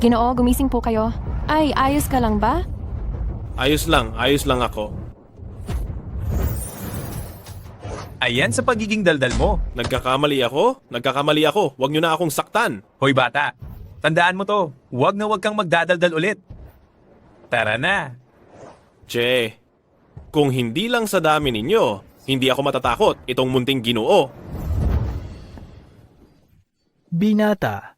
Ginoo, gumising po kayo. Ay, ayos ka lang ba? Ayos lang ako. Ayan sa pagiging daldal mo. Nagkakamali ako. Huwag niyo na akong saktan. Hoy bata, tandaan mo to. Huwag na huwag kang magdadaldal ulit. Tara na. Che, kung hindi lang sa dami ninyo, hindi ako matatakot itong munting Ginoo. Binata,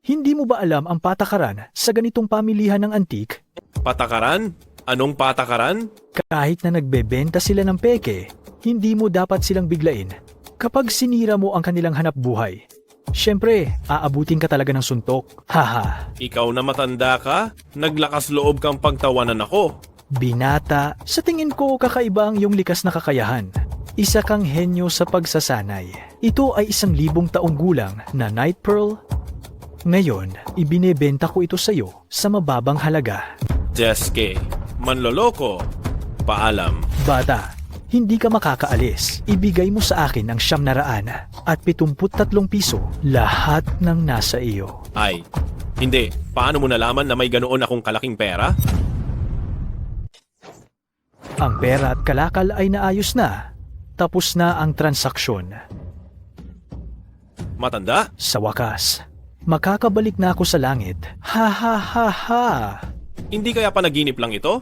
hindi mo ba alam ang patakaran sa ganitong pamilihan ng antik? Patakaran? Anong patakaran? Kahit na nagbebenta sila ng peke, hindi mo dapat silang biglain kapag sinira mo ang kanilang hanap buhay. Siyempre, aabutin ka talaga ng suntok. Haha. Ikaw na matanda ka? Naglakas loob kang pagtawanan ako. Binata, sa tingin ko kakaiba ang iyong likas na kakayahan. Isa kang henyo sa pagsasanay. Ito ay 1,000 taong gulang na Night Pearl. Ngayon, ibinebenta ko ito sa iyo sa mababang halaga. Jeske, manloloko. Paalam. Bata, hindi ka makakaalis. Ibigay mo sa akin ang 900 at 73 piso lahat ng nasa iyo. Ay, hindi. Paano mo nalaman na may ganoon akong kalaking pera? Ang pera at kalakal ay naayos na. Tapos na ang transaksyon. Matanda? Sa wakas, makakabalik na ako sa langit. Ha ha ha ha. Hindi kaya panaginip lang ito?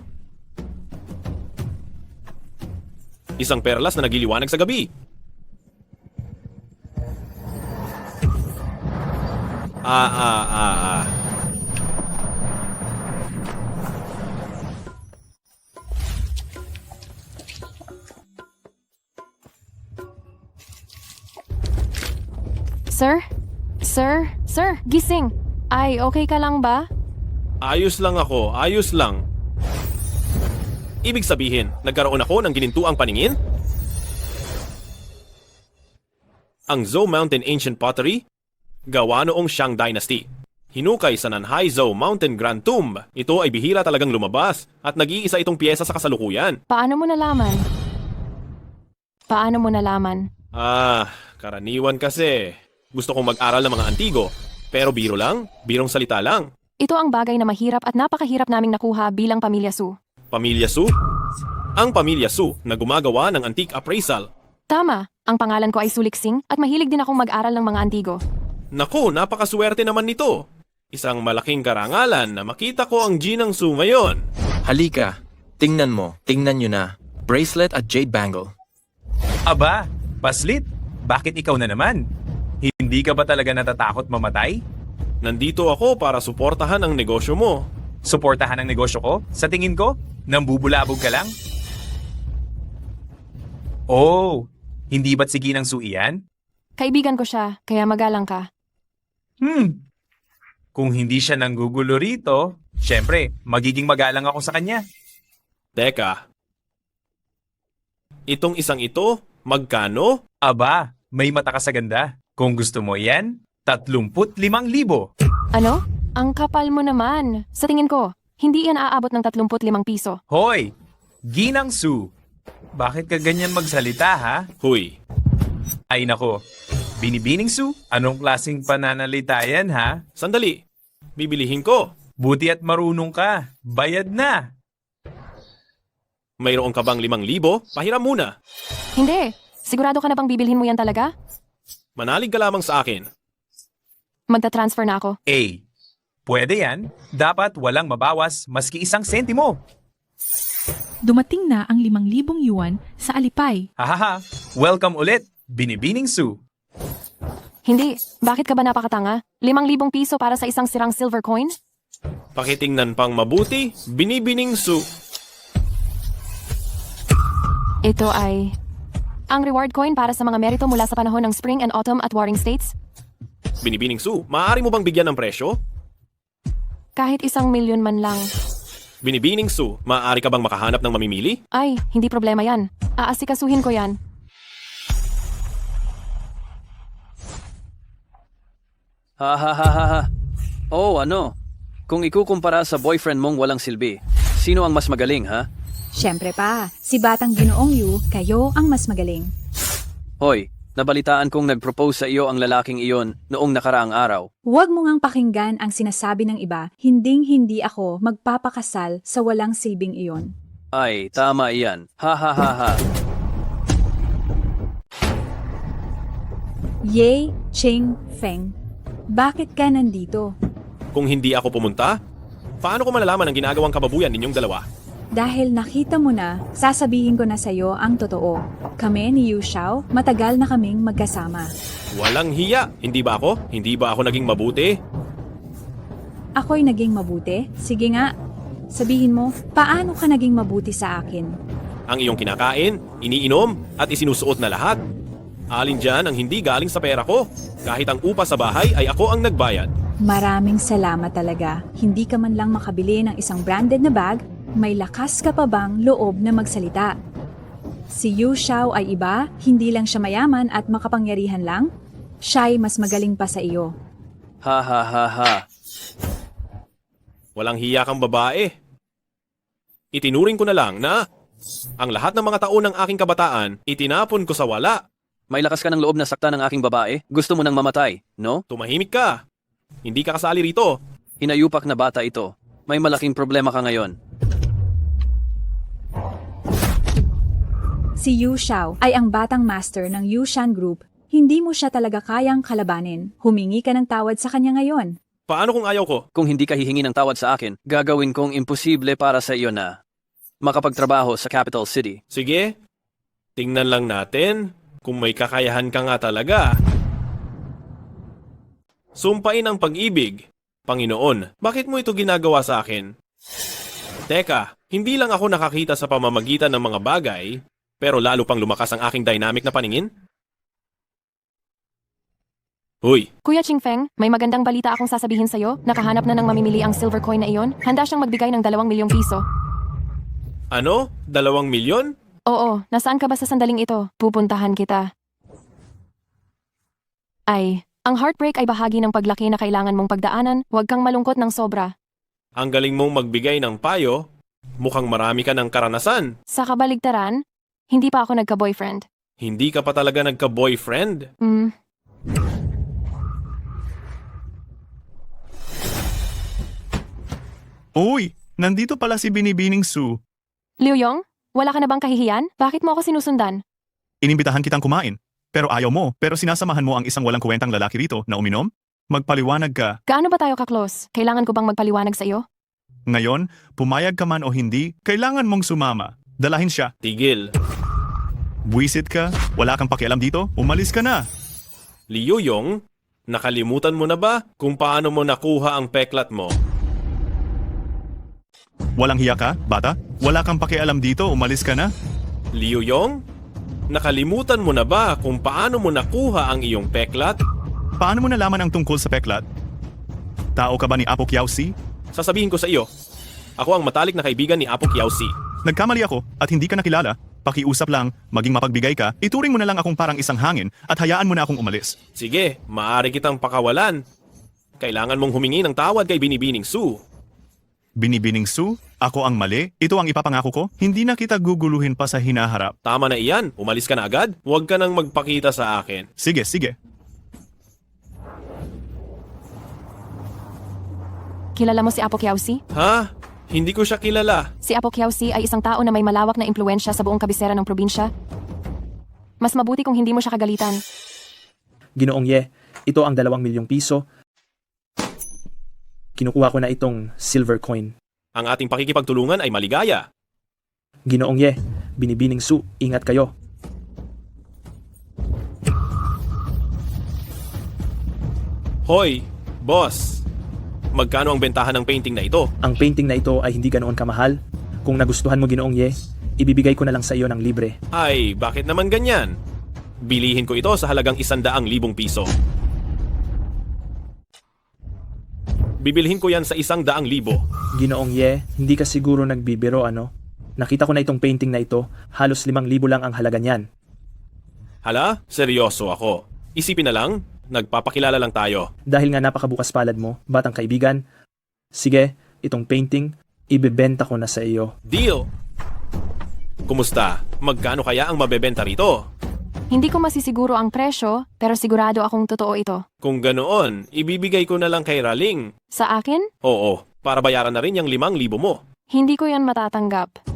Isang perlas na nagiliwanag sa gabi. Ah. Sir, gising. Ay, okay ka lang ba? Ayos lang ako, ayos lang. Ibig sabihin, nagkaroon ako ng ginintuang paningin? Ang Zhou Mountain Ancient Pottery? Gawa noong Shang Dynasty. Hinukay sa Nanhai Zhou Mountain Grand Tomb. Ito ay bihira talagang lumabas at nag-iisa itong piyesa sa kasalukuyan. Paano mo nalaman? Karaniwan kasi. Gusto kong mag-aral ng mga antigo. Pero biro lang, birong salita lang. Ito ang bagay na mahirap at napakahirap naming nakuha bilang pamilya Su. Pamilya Su? Ang Pamilya Su na gumagawa ng antique appraisal. Tama, ang pangalan ko ay Suliksing at mahilig din akong mag-aral ng mga antigo. Naku, napakaswerte naman nito. Isang malaking karangalan na makita ko ang Ginang Su ngayon. Halika, tingnan nyo na. Bracelet at jade bangle. Aba, paslit. Bakit ikaw na naman? Hindi ka ba talaga natatakot mamatay? Nandito ako para suportahan ang negosyo mo. Suportahan ang negosyo ko? Sa tingin ko, nambubulabog ka lang? Oh, hindi ba't si Ginang Su iyan? Kaibigan ko siya, kaya magalang ka. Kung hindi siya nanggugulo rito, syempre, magiging magalang ako sa kanya. Teka. Itong isang ito, magkano? Aba, may mata ka sa ganda. Kung gusto mo yan, 35,000. Ano? Ang kapal mo naman. Sa tingin ko, hindi yan aabot ng 35 piso. Hoy, Ginang Su, bakit ka ganyan magsalita ha? Huy, Ay nako, Binibining Su, anong klaseng pananalita yan ha? sandali. Bibilihin ko. Buti at marunong ka, bayad na. Mayroon ka bang 5,000? Pahiram muna. Hindi. Sigurado ka na bang bibilhin mo yan talaga? Manalig ka lamang sa akin. Magta-transfer na ako. Pwede yan, dapat walang mabawas maski 1 sentimo. Dumating na ang 5,000 yuan sa alipay. Hahaha, welcome ulit, Binibining Su. Hindi. Bakit ka ba napakatanga? 5,000 piso para sa isang sirang silver coin? Pakitingnan pang mabuti, Binibining Su. Ito ay ang reward coin para sa mga merito mula sa panahon ng Spring and Autumn at Warring States. Binibining Su, maaari mo bang bigyan ng presyo? Kahit 1,000,000 man lang. Binibining Su, maaari ka bang makahanap ng mamimili? Ay, hindi problema yan. Aasikasuhin ko yan. Ha. Oh, ano? Kung ikukumpara sa boyfriend mong walang silbi, sino ang mas magaling, ha? Siyempre pa, si Batang Ginoong Yu, kayo ang mas magaling. Hoy, Nabalitaan kong nag-propose sa iyo ang lalaking iyon noong nakaraang araw. Huwag mo ngang pakinggan ang sinasabi ng iba, hinding-hindi ako magpapakasal sa walang silbing iyon. Ay, tama iyan. Ha ha ha ha. Ye Ching Feng, bakit ka nandito? Kung hindi ako pumunta, paano ko malalaman ang ginagawang kababuyan ninyong dalawa? Dahil nakita mo na, sasabihin ko na sa'yo ang totoo. Kami ni Yu Xiao, matagal na kaming magkasama. Walang hiya, hindi ba ako? Hindi ba ako naging mabuti? Ako'y naging mabuti? Sige nga, sabihin mo, paano ka naging mabuti sa akin? Ang iyong kinakain, iniinom, at isinusuot na lahat. Alin dyan ang hindi galing sa pera ko? Kahit ang upa sa bahay ay ako ang nagbayad. Maraming salamat talaga. Hindi ka man lang makabili ng isang branded na bag, may lakas ka pa bang loob na magsalita? Si Yu Xiao ay iba, hindi lang siya mayaman at makapangyarihan lang. Siya'y mas magaling pa sa iyo. Ha ha ha ha. Walang hiya kang babae. Itinuring ko na lang na ang lahat ng mga taon ng aking kabataan, itinapon ko sa wala. May lakas ka ng loob na saktan ng aking babae? Gusto mo nang mamatay, no? Tumahimik ka. Hindi ka kasali rito. Hinayupak na bata ito. May malaking problema ka ngayon. Si Yu Xiao ay ang batang master ng Yushan Group. Hindi mo siya talaga kayang kalabanin. Humingi ka ng tawad sa kanya ngayon. Paano kung ayaw ko? Kung hindi ka hihingi ng tawad sa akin, gagawin kong imposible para sa iyo na makapagtrabaho sa capital city. Sige, tingnan lang natin kung may kakayahan ka nga talaga. Sumpain ang pag-ibig. Panginoon, bakit mo ito ginagawa sa akin? Teka, hindi lang ako nakakita sa pamamagitan ng mga bagay, pero lalo pang lumakas ang aking dynamic na paningin? Huy, Kuya Ching Feng, may magandang balita akong sasabihin sa'yo. Nakahanap na ng mamimili ang silver coin na iyon. Handa siyang magbigay ng 2 milyong piso. ano? 2 milyon? Oo, nasaan ka ba sa sandaling ito? Pupuntahan kita. Ay, ang heartbreak ay bahagi ng paglaki na kailangan mong pagdaanan. Huwag kang malungkot ng sobra. Ang galing mong magbigay ng payo. Mukhang marami ka ng karanasan. Sa kabaligtaran, hindi pa ako nagka-boyfriend. Hindi ka pa talaga nagka-boyfriend. Uy, nandito pala si Binibining Su. Liu Yong, wala ka na bang kahihiyan? Bakit mo ako sinusundan? Inimbitahan kitang kumain. Pero ayaw mo, pero sinasamahan mo ang isang walang kwentang lalaki rito na uminom? Magpaliwanag ka. Gaano ba tayo ka-close? Kailangan ko bang magpaliwanag sa iyo? Ngayon, pumayag ka man o hindi, kailangan mong sumama. Dalahin siya. Tigil. Buwisit ka, wala kang pakialam dito, umalis ka na. Liu Yong, nakalimutan mo na ba kung paano mo nakuha ang peklat mo? Walang hiya ka, bata? Wala kang pakialam dito, umalis ka na. Liu Yong, nakalimutan mo na ba kung paano mo nakuha ang iyong peklat? Paano mo nalaman ang tungkol sa peklat? Tao ka ba ni Apo Kiao-si? Sasabihin ko sa iyo, ako ang matalik na kaibigan ni Apo Kiao-si. Nagkamali ako at hindi ka nakilala. Pakiusap lang, maging mapagbigay ka, ituring mo na lang akong parang isang hangin at hayaan mo na akong umalis. Sige, maaari kitang pakawalan. Kailangan mong humingi ng tawad kay Binibining Su. Binibining Su, ako ang mali? Ito ang ipapangako ko? Hindi na kita guguluhin pa sa hinaharap. Tama na iyan, umalis ka na agad. Huwag ka nang magpakita sa akin. Sige, sige. Kilala mo si Apo Kiao-si? Ha? Hindi ko siya kilala. Si Apo Kiao-si ay isang tao na may malawak na impluensya sa buong kabisera ng probinsya. Mas mabuti kung hindi mo siya kagalitan. Ginoong Ye, ito ang 2 milyong piso. Kinukuha ko na itong silver coin. Ang ating pakikipagtulungan ay maligaya. Ginoong Ye, Binibining Su, ingat kayo. Hoy, boss. Magkano ang bentahan ng painting na ito? Ang painting na ito ay hindi ganoon kamahal. Kung nagustuhan mo, Ginoong Ye, ibibigay ko na lang sa iyo ng libre. Ay, bakit naman ganyan? Bilihin ko ito sa halagang 100,000 piso. Bibilhin ko yan sa 100,000. Ginoong Ye, hindi ka siguro nagbibiro, ano? Nakita ko na itong painting na ito, halos 5,000 lang ang halaga niyan. Hala, seryoso ako. Isipin na lang, nagpapakilala lang tayo. Dahil nga napakabukas palad mo, batang kaibigan, sige, itong painting, ibebenta ko na sa iyo. Deal! Kumusta? Magkano kaya ang mabebenta rito? Hindi ko masisiguro ang presyo, pero sigurado akong totoo ito. Kung ganoon, ibibigay ko na lang kay Raling. Sa akin? Oo, para bayaran na rin yung 5,000 mo. Hindi ko yan matatanggap.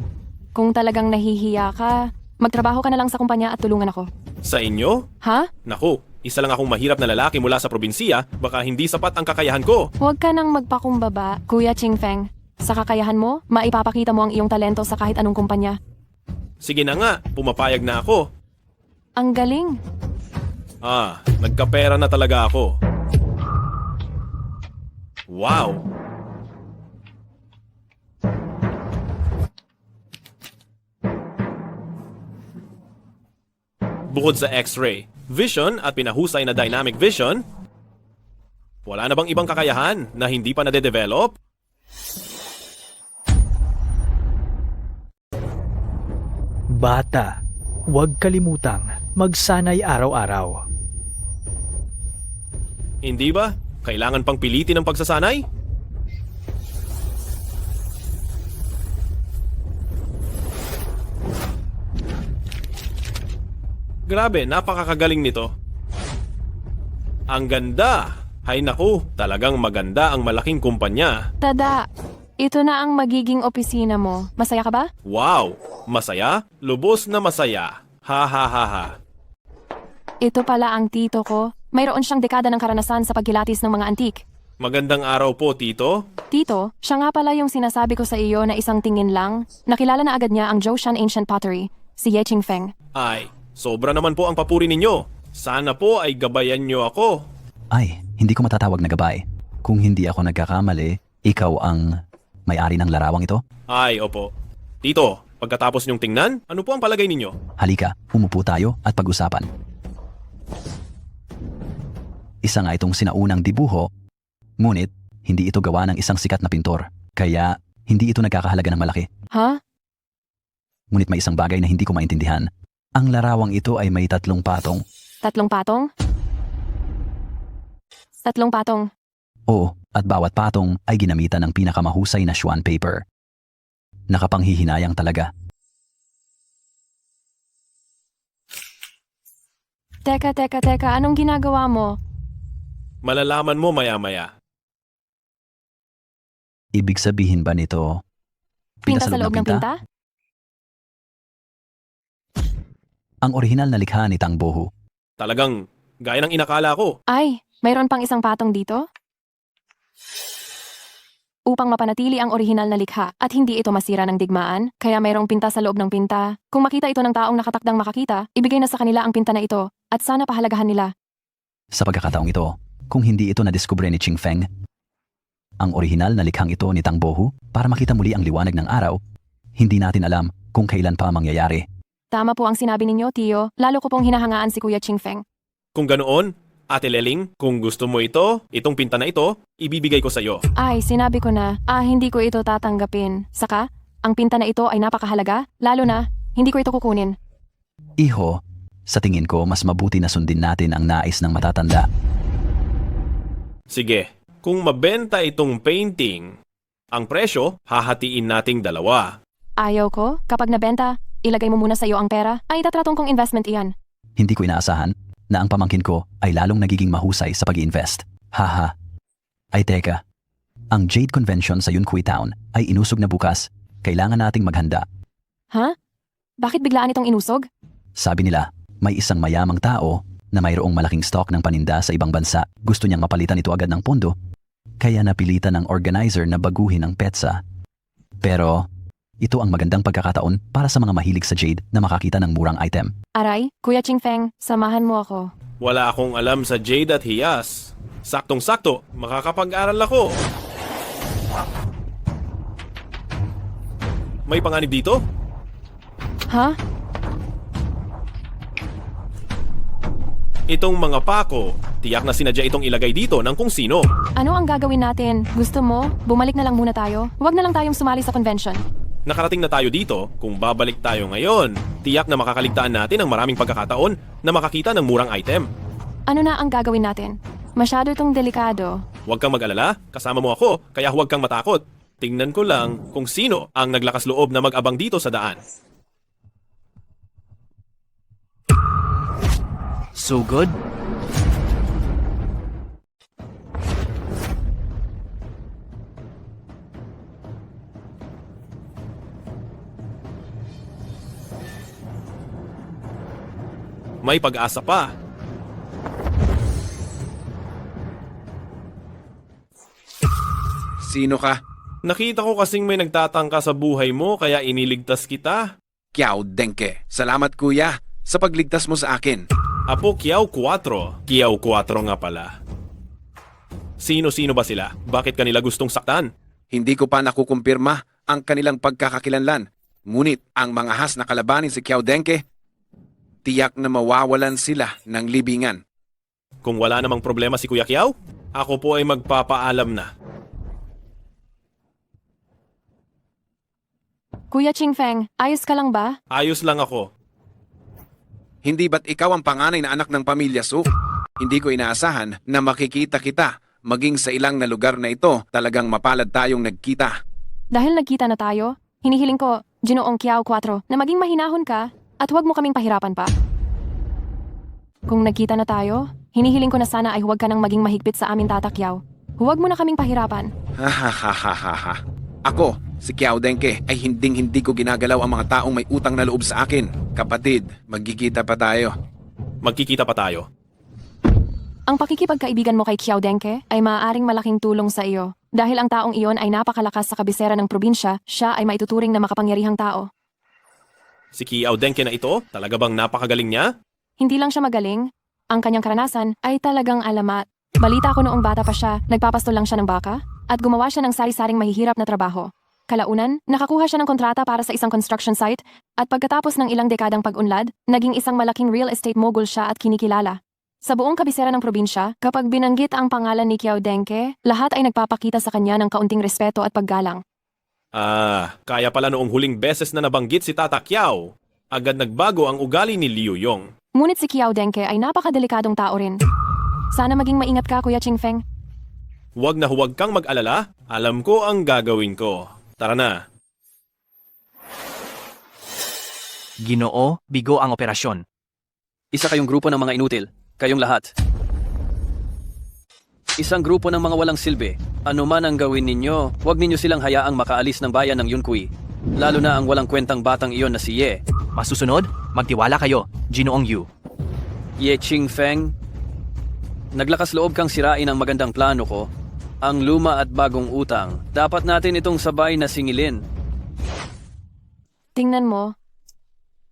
Kung talagang nahihiya ka, magtrabaho ka na lang sa kumpanya at tulungan ako. Sa inyo? Ha? Naku, isa lang akong mahirap na lalaki mula sa probinsiya, baka hindi sapat ang kakayahan ko. Huwag ka nang magpakumbaba, Kuya Chingfeng. Sa kakayahan mo, maipapakita mo ang iyong talento sa kahit anong kumpanya. Sige na nga, pumapayag na ako. Ang galing. Nagkapera na talaga ako. Wow! Bukod sa X-ray, vision at pinahusay na dynamic vision, wala na bang ibang kakayahan na hindi pa nade-develop? Bata, huwag kalimutang magsanay araw-araw. Hindi ba? Kailangan pang pilitin ang pagsasanay? Grabe, napakakagaling nito. Ang ganda! Hay naku, talagang maganda ang malaking kumpanya. Tada, ito na ang magiging opisina mo. Masaya ka ba? Wow! Masaya? Lubos na masaya. Ha ha ha ha. Ito pala ang tito ko. Mayroon siyang dekada ng karanasan sa pagkilatis ng mga antik. Magandang araw po, Tito. Tito, siya nga pala yung sinasabi ko sa iyo na isang tingin lang. Nakilala na agad niya ang Zhoushan Ancient Pottery, si Ye Qingfeng. Ay, sobra naman po ang papuri ninyo. Sana po ay gabayan nyo ako. Ay, hindi ko matatawag na gabay. Kung hindi ako nagkakamali, ikaw ang may-ari ng larawang ito? Ay, opo. Tito, pagkatapos nyong tingnan, ano po ang palagay ninyo? Halika, umupo tayo at pag-usapan. Isa nga itong sinaunang dibuho, ngunit hindi ito gawa ng isang sikat na pintor, kaya hindi ito nagkakahalaga ng malaki. Ha? Ngunit may isang bagay na hindi ko maintindihan. Ang larawang ito ay may 3 patong. 3 patong? 3 patong. Oo, at bawat patong ay ginamitan ng pinakamahusay na Schwan paper. Nakapanghihinayang talaga. Teka, anong ginagawa mo? Malalaman mo maya-maya. Ibig sabihin ba nito? Pinta sa loob ng pinta? Ang orihinal na likha ni Tang Bohu. Talagang, gaya ng inakala ko. Ay, mayroon pang isang patong dito? Upang mapanatili ang orihinal na likha at hindi ito masira ng digmaan, kaya mayroong pinta sa loob ng pinta. Kung makita ito ng taong nakatakdang makakita, ibigay na sa kanila ang pinta na ito at sana pahalagahan nila. Sa pagkakataong ito, kung hindi ito nadiskubre ni Qingfeng, ang orihinal na likhang ito ni Tang Bohu para makita muli ang liwanag ng araw, hindi natin alam kung kailan pa mangyayari. Tama po ang sinabi ninyo, Tio. Lalo ko pong hinahangaan si Kuya Qingfeng. Kung ganoon, Ate Leling, kung gusto mo ito, itong pinta na ito, ibibigay ko sa iyo. Ay, sinabi ko na, hindi ko ito tatanggapin. Saka, ang pinta na ito ay napakahalaga, lalo na, hindi ko ito kukunin. Iho, sa tingin ko mas mabuti na sundin natin ang nais ng matatanda. Sige, kung mabenta itong painting, ang presyo, hahatiin nating 2. Ayaw ko, kapag nabenta, ilagay mo muna sa iyo ang pera, ay tatratong kong investment iyan. Hindi ko inaasahan na ang pamangkin ko ay lalong nagiging mahusay sa pag-i-invest. Haha. Ay teka, ang Jade Convention sa Yunhui Town ay inusog na bukas. Kailangan nating maghanda. Ha? Bakit biglaan itong inusog? Sabi nila, may isang mayamang tao na mayroong malaking stock ng paninda sa ibang bansa. Gusto niyang mapalitan ito agad ng pondo. Kaya napilitan ng organizer na baguhin ang petsa. Pero ito ang magandang pagkakataon para sa mga mahilig sa Jade na makakita ng murang item. Aray, Kuya Qingfeng, samahan mo ako. Wala akong alam sa Jade at Hiyas. Saktong-sakto, makakapag-aral ako. May panganib dito? Ha? Itong mga pako, tiyak na sinadya itong ilagay dito ng kung sino. Ano ang gagawin natin? Gusto mo? Bumalik na lang muna tayo? Huwag na lang tayong sumali sa convention. Nakarating na tayo dito, kung babalik tayo ngayon, tiyak na makakaligtaan natin ang maraming pagkakataon na makakita ng murang item. Ano na ang gagawin natin? Masyado itong delikado. Huwag kang mag-alala, kasama mo ako, kaya huwag kang matakot. Tingnan ko lang kung sino ang naglakas loob na mag-abang dito sa daan. So good? May pag-asa pa. Sino ka? Nakita ko kasing may nagtatangka sa buhay mo kaya iniligtas kita. Kiao Denke. Salamat kuya sa pagligtas mo sa akin. Apo Kiao 4. Kiao 4 nga pala. Sino-sino ba sila? Bakit kanila gustong saktan? Hindi ko pa nakukumpirma ang kanilang pagkakakilanlan. Ngunit ang mga has na kalabanin si Kiao Denke, tiyak na mawawalan sila ng libingan. Kung wala namang problema si Kuya Kiao, ako po ay magpapaalam na. Kuya Chingfeng, ayos ka lang ba? Ayos lang ako. Hindi ba't ikaw ang panganay na anak ng pamilya Su? Hindi ko inaasahan na makikita kita. Maging sa ilang na lugar na ito, talagang mapalad tayong nagkita. Dahil nagkita na tayo, hinihiling ko, Ginoong Kiao 4, na maging mahinahon ka at huwag mo kaming pahirapan pa. Kung nagkita na tayo, hinihiling ko na sana ay huwag ka nang maging mahigpit sa amin, Tata Kiao. Huwag mo na kaming pahirapan. Ha. Ako, si Kiao Denke, ay hinding-hindi ko ginagalaw ang mga taong may utang na loob sa akin. Kapatid, magkikita pa tayo. Magkikita pa tayo. Ang pakikipagkaibigan mo kay Kiao Denke ay maaaring malaking tulong sa iyo. Dahil ang taong iyon ay napakalakas sa kabisera ng probinsya, siya ay maituturing na makapangyarihang tao. Si Kiao Denke na ito, talaga bang napakagaling niya? Hindi lang siya magaling, ang kanyang karanasan ay talagang alamat. Balita ko noong bata pa siya, nagpapastol lang siya ng baka at gumawa siya ng sari-saring mahihirap na trabaho. Kalaunan, nakakuha siya ng kontrata para sa isang construction site at pagkatapos ng ilang dekadang pag-unlad, naging isang malaking real estate mogul siya at kinikilala. Sa buong kabisera ng probinsya, kapag binanggit ang pangalan ni Kiao Denke, lahat ay nagpapakita sa kanya ng kaunting respeto at paggalang. Kaya pala noong huling beses na nabanggit si Tata Kiao, agad nagbago ang ugali ni Liu Yong. Ngunit si Kiao Denke ay napakadelikadong tao rin. Sana maging maingat ka, Kuya Chingfeng. Huwag na huwag kang mag-alala, alam ko ang gagawin ko. Tara na. Ginoo, bigo ang operasyon. Isa kayong grupo ng mga inutil. Kayong lahat. Isang grupo ng mga walang silbi. Ano man ang gawin ninyo, huwag ninyo silang hayaang makaalis ng bayan ng Yunqui. Lalo na ang walang kwentang batang iyon na si Ye. Masusunod, magtiwala kayo, Ginoong Yu. Ye Chingfeng, naglakas loob kang sirain ang magandang plano ko. Ang luma at bagong utang. Dapat natin itong sabay na singilin. Tingnan mo,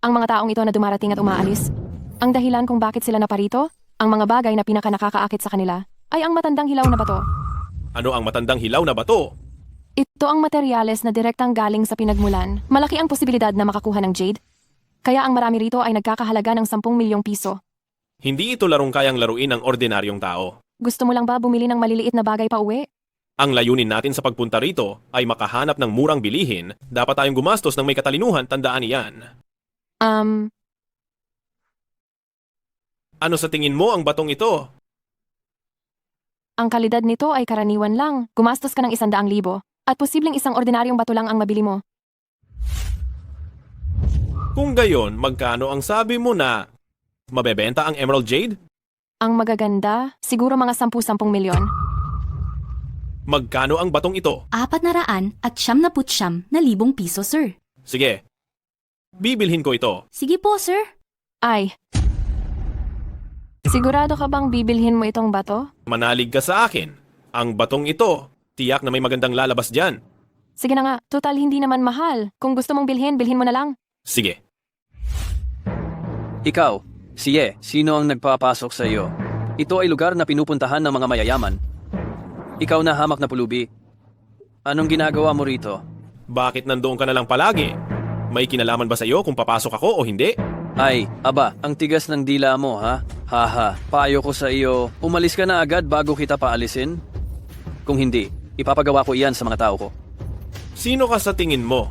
ang mga taong ito na dumarating at umaalis. Ang dahilan kung bakit sila naparito, ang mga bagay na pinaka-nakakaakit sa kanila, ay ang matandang hilaw na bato. Ano ang matandang hilaw na bato? Ito ang materyales na direktang galing sa pinagmulan. Malaki ang posibilidad na makakuha ng jade. Kaya ang marami rito ay nagkakahalaga ng 10 milyong piso. Hindi ito larong kayang laruin ng ordinaryong tao. Gusto mo lang ba bumili ng maliliit na bagay pa uwi? Ang layunin natin sa pagpunta rito ay makahanap ng murang bilihin. Dapat tayong gumastos ng may katalinuhan, tandaan iyan. Ano sa tingin mo ang batong ito? Ang kalidad nito ay karaniwan lang. Gumastos ka ng 100,000 at posibleng isang ordinaryong bato lang ang mabili mo. Kung gayon, magkano ang sabi mo na mabebenta ang Emerald Jade? Ang magaganda, siguro mga 10 milyon. Magkano ang batong ito? 400,000 piso, sir. Sige, bibilhin ko ito. Sige po, sir. Ay, sigurado ka bang bibilhin mo itong bato? Manalig ka sa akin. Ang batong ito, tiyak na may magandang lalabas dyan. Sige na nga, total hindi naman mahal. Kung gusto mong bilhin, bilhin mo na lang. Sige. Ikaw, si Ye, sino ang nagpapasok sa iyo? Ito ay lugar na pinupuntahan ng mga mayayaman. Ikaw na hamak na pulubi. Anong ginagawa mo rito? Bakit nandoon ka na lang palagi? May kinalaman ba sa iyo kung papasok ako o hindi? Ay, aba, ang tigas ng dila mo, ha? Haha, payo ko sa iyo, umalis ka na agad bago kita paalisin? Kung hindi, ipapagawa ko iyan sa mga tao ko. Sino ka sa tingin mo?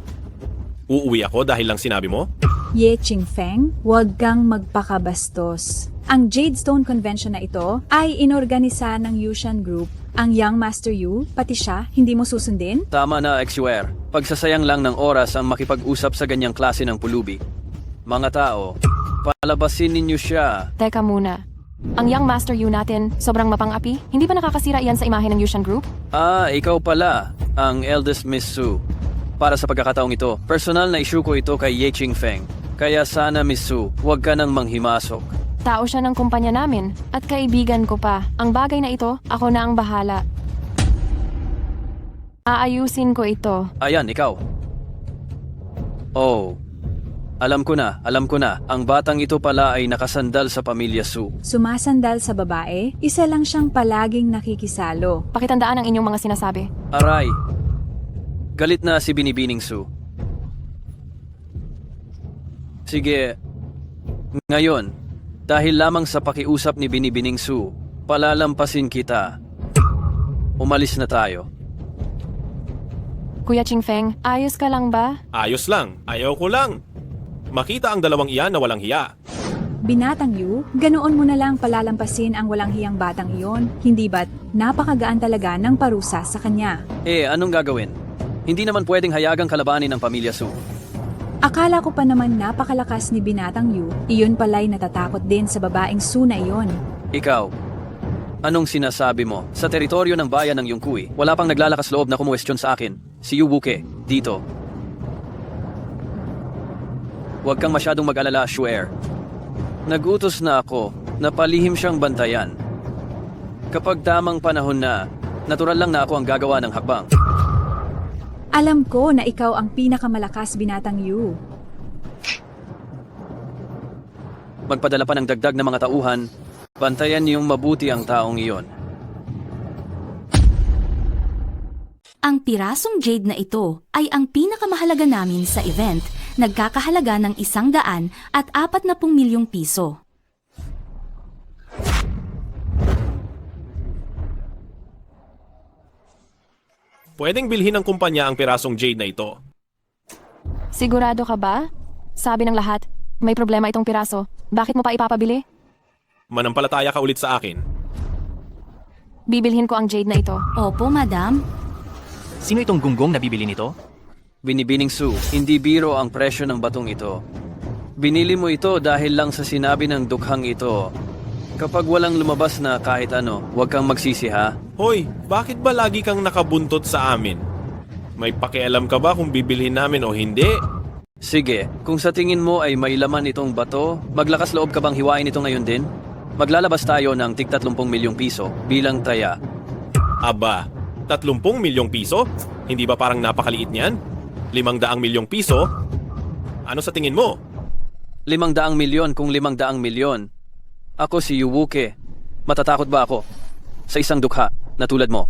Uuwi ako dahil lang sinabi mo? Ye Chingfeng, huwag kang magpakabastos. Ang Jade Stone Convention na ito ay inorganisa ng Yushan Group. Ang Young Master Yu, pati siya, hindi mo susundin? Tama na, Exuer. Pagsasayang lang ng oras ang makipag-usap sa ganyang klase ng pulubi. Mga tao, Palabasin ninyo siya. Teka muna. Ang young Master Yu natin, sobrang mapang-api? Hindi ba nakakasira iyan sa imahe ng Yushan Group? Ikaw pala, ang eldest Miss Su. Para sa pagkakataong ito, personal na issue ko ito kay Ye Qingfeng. Kaya sana Miss Su, huwag ka nang manghimasok. Tao siya ng kumpanya namin at kaibigan ko pa. Ang bagay na ito, ako na ang bahala. Aayusin ko ito. Ayan, ikaw. Oh, alam ko na. Ang batang ito pala ay nakasandal sa pamilya Su. Sumasandal sa babae, isa lang siyang palaging nakikisalo. Pakitandaan ang inyong mga sinasabi. Aray, galit na si Binibining Su. Sige, ngayon, dahil lamang sa pakiusap ni Binibining Su, palalampasin kita. Umalis na tayo. Kuya Qingfeng, ayos ka lang ba? Ayos lang, ayaw ko lang. Makita ang dalawang iyan na walang hiya. Binatang Yu, ganoon mo na lang palalampasin ang walang hiyang batang iyon, hindi ba't napakagaan talaga ng parusa sa kanya? Anong gagawin? Hindi naman pwedeng hayagang kalabanin ng pamilya Su. Akala ko pa naman napakalakas ni Binatang Yu, iyon pala'y natatakot din sa babaeng Su na iyon. Ikaw, anong sinasabi mo? Sa teritoryo ng bayan ng Yongkui, wala pang naglalakas loob na kumuwestiyon sa akin. Si Yu Wuke, dito. Huwag kang masyadong mag-alala, Shuer. Nagutos na ako na palihim siyang bantayan. Kapag tamang panahon na, natural lang na ako ang gagawa ng hakbang. Alam ko na ikaw ang pinakamalakas, Binatang Yu. Magpadala pa ng dagdag na mga tauhan, bantayan niyong mabuti ang taong iyon. Ang pirasong jade na ito ay ang pinakamahalaga namin sa event, nagkakahalaga ng 100 at 40 milyong piso. Pwedeng bilhin ng kumpanya ang pirasong jade na ito. Sigurado ka ba? Sabi ng lahat, may problema itong piraso. Bakit mo pa ipapabili? Manampalataya ka ulit sa akin. Bibilhin ko ang jade na ito. Opo, madam. Sino itong gunggong na bibili nito? Binibining Su, hindi biro ang presyo ng batong ito. Binili mo ito dahil lang sa sinabi ng dukhang ito. Kapag walang lumabas na kahit ano, huwag kang magsisi ha. Hoy, bakit ba lagi kang nakabuntot sa amin? May pakialam ka ba kung bibilhin namin o hindi? Sige, kung sa tingin mo ay may laman itong bato, maglakas loob ka bang hiwain ito ngayon din? Maglalabas tayo ng tig 30 milyong piso bilang taya. Aba, 30 milyong piso? Hindi ba parang napakaliit niyan? 500 milyong piso? Ano sa tingin mo? 500 milyon kung 500 milyon. Ako si Yu Wuke. Matatakot ba ako sa isang dukha na tulad mo?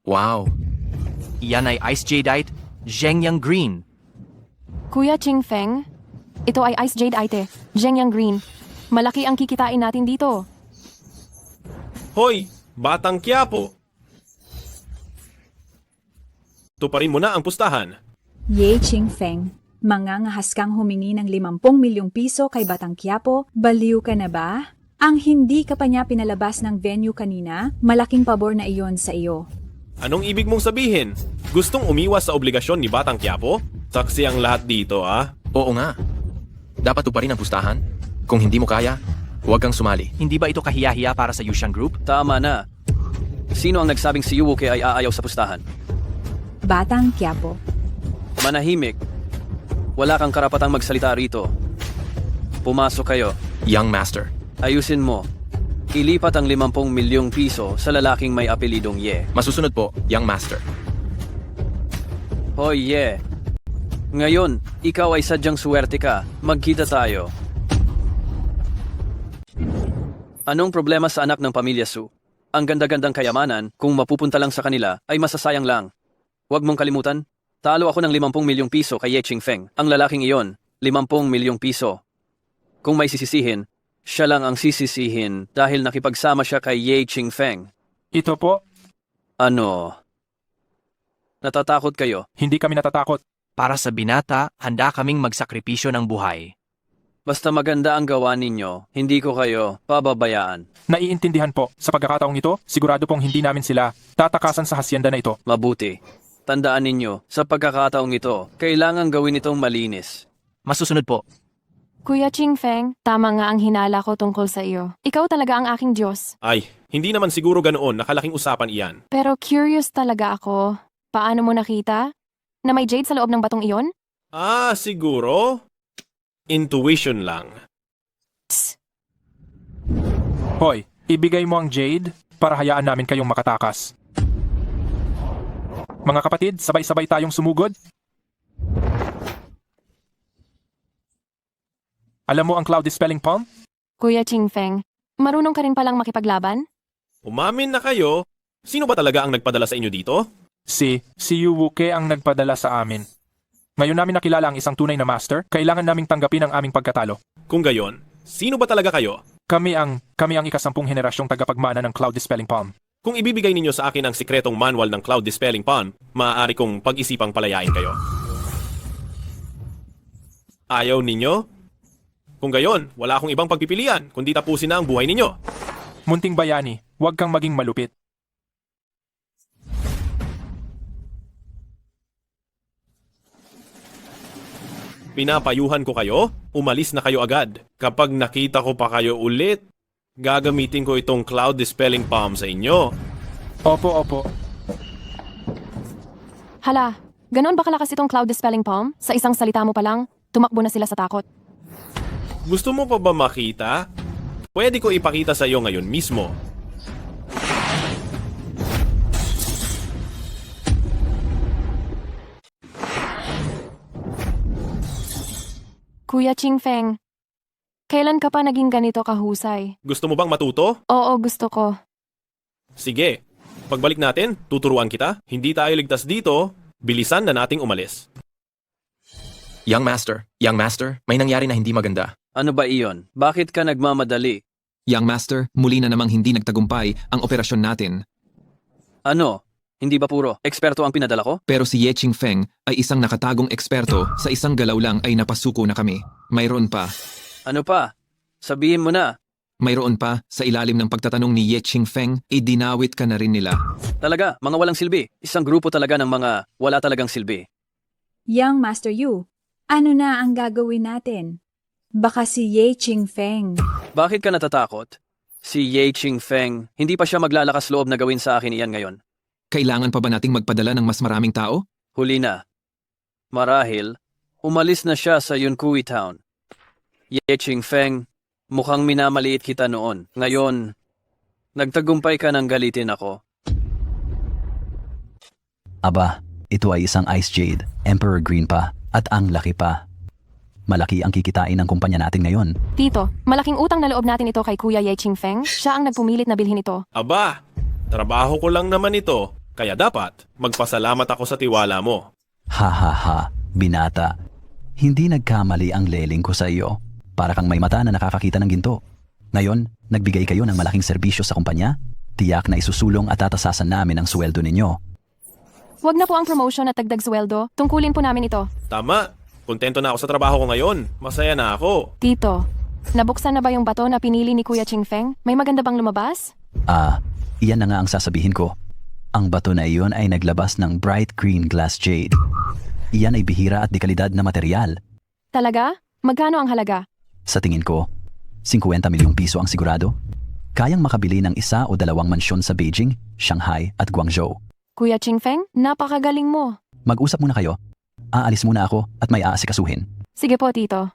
Wow. Iyan ay Ice Jadeite, Zhengyang Green. Kuya Qingfeng, ito ay Ice Jade Ite, Zhengyang Green. Malaki ang kikitain natin dito. Hoy, Batang Quiapo! Tuparin mo na ang pustahan. Ye Qingfeng, mangangahas kang humingi ng 50 milyong piso kay Batang Quiapo, baliw ka na ba? Ang hindi ka pa niya pinalabas ng venue kanina, malaking pabor na iyon sa iyo. Anong ibig mong sabihin? Gustong umiwas sa obligasyon ni Batang Quiapo? Saksi ang lahat dito, ah? Oo nga. Dapat tuparin ang pustahan. Kung hindi mo kaya, huwag kang sumali. Hindi ba ito kahiya-hiya para sa Yushan Group? Tama na. Sino ang nagsabing si Yu Wuke ay aayaw sa pustahan? Batang Quiapo. Manahimik. Wala kang karapatang magsalita rito. Pumasok kayo. Young Master. Ayusin mo. Ilipat ang 50 milyong piso sa lalaking may apelidong Ye. Masusunod po, Young Master. Hoy, Ye. Ngayon, ikaw ay sadyang suwerte ka. Magkita tayo. Anong problema sa anak ng pamilya Su? Ang ganda-gandang kayamanan, kung mapupunta lang sa kanila, ay masasayang lang. Huwag mong kalimutan, talo ako ng 50 milyong piso kay Ye Qingfeng. Ang lalaking iyon, 50 milyong piso. Kung may sisisihin, siya lang ang sisisihin dahil nakipagsama siya kay Ye Qingfeng. Ito po, Ano? Natatakot kayo? hindi kami natatakot. Para sa binata, handa kaming magsakripisyo ng buhay. Basta maganda ang gawa ninyo, hindi ko kayo pababayaan. Naiintindihan po. Sa pagkakataong ito, sigurado pong hindi namin sila tatakasan sa hasyenda na ito. Mabuti. Tandaan ninyo, sa pagkakataong ito, kailangan gawin itong malinis. Masusunod po. Kuya Ching Feng, tama nga ang hinala ko tungkol sa iyo. Ikaw talaga ang aking Diyos. Ay, hindi naman siguro ganoon, nakalaking usapan iyan. Pero curious talaga ako. Paano mo nakita? Na may jade sa loob ng batong iyon? Ah, siguro? Intuition lang. Hoy, ibigay mo ang jade para hayaan namin kayong makatakas. Mga kapatid, sabay-sabay tayong sumugod. Alam mo ang Cloud Dispelling Palm? Kuya Ching Feng, marunong ka rin palang makipaglaban? Umamin na kayo. Sino ba talaga ang nagpadala sa inyo dito? Si Yu Wuke ang nagpadala sa amin. Ngayon namin nakilala ang isang tunay na master, kailangan naming tanggapin ang aming pagkatalo. Kung gayon, sino ba talaga kayo? Kami ang ika-10 henerasyong tagapagmana ng Cloud Dispelling Palm. Kung ibibigay ninyo sa akin ang sikretong manual ng Cloud Dispelling Palm, maaari kong pag-isipang palayain kayo. Ayaw ninyo? Kung gayon, wala akong ibang pagpipilian, kundi tapusin na ang buhay ninyo. Munting bayani, huwag kang maging malupit. Pinapayuhan ko kayo, umalis na kayo agad. Kapag nakita ko pa kayo ulit, gagamitin ko itong Cloud Dispelling Palm sa inyo. Opo. Hala, ganoon ba kalakas itong Cloud Dispelling Palm? Sa isang salita mo pa lang, tumakbo na sila sa takot. Gusto mo pa ba makita? Pwede ko ipakita sa iyo ngayon mismo. Kuya Ching Feng, kailan ka pa naging ganito kahusay? Gusto mo bang matuto? Oo, gusto ko. Sige. Pagbalik natin, tuturuan kita. Hindi tayo ligtas dito. Bilisan na nating umalis. Young Master, may nangyari na hindi maganda. Ano ba iyon? Bakit ka nagmamadali? Young Master, muli na namang hindi nagtagumpay ang operasyon natin. Ano? Hindi ba puro eksperto ang pinadala ko? Pero si Ye Ching Feng ay isang nakatagong eksperto, sa isang galaw lang ay napasuko na kami. Mayroon pa. Ano pa? Sabihin mo na. Mayroon pa, sa ilalim ng pagtatanong ni Ye Ching Feng, idinawit ka na rin nila. Talaga, mga walang silbi. Isang grupo talaga ng mga wala talagang silbi. Young Master Yu, ano na ang gagawin natin? Baka si Ye Ching Feng. Bakit ka natatakot? Si Ye Ching Feng, hindi pa siya maglalakas loob na gawin sa akin iyan ngayon. Kailangan pa ba nating magpadala ng mas maraming tao? Huli na. Marahil, umalis na siya sa Yunkui Town. Ye Ching Feng, mukhang minamaliit kita noon. Ngayon, nagtagumpay ka ng galitin ako. Aba, ito ay isang Ice Jade, Emperor Green pa, at ang laki pa. Malaki ang kikitain ng kumpanya natin ngayon. Tito, malaking utang na loob natin ito kay Kuya Ye Ching Feng. Siya ang nagpumilit na bilhin ito. Aba, trabaho ko lang naman ito. Kaya dapat, magpasalamat ako sa tiwala mo. Ha, binata. Hindi nagkamali ang leling ko sa iyo. Para kang may mata na nakakakita ng ginto. Ngayon, nagbigay kayo ng malaking serbisyo sa kumpanya. Tiyak na isusulong at tatasasan namin ang sweldo ninyo. Huwag na po ang promotion at dagdag sweldo. Tungkulin po namin ito. Tama. Kontento na ako sa trabaho ko ngayon. Masaya na ako. Tito, nabuksan na ba yung bato na pinili ni Kuya Ching Feng? May maganda bang lumabas? Iyan na nga ang sasabihin ko. Ang bato na iyon ay naglabas ng bright green glass jade. Iyan ay bihira at dekalidad na material. Talaga? Magkano ang halaga? Sa tingin ko, 50 milyong piso ang sigurado. Kayang makabili ng 1 o 2 mansyon sa Beijing, Shanghai at Guangzhou. Kuya Ching Feng, napakagaling mo. Mag-usap muna kayo. Aalis muna ako at may aasikasuhin. Sige po, Tito.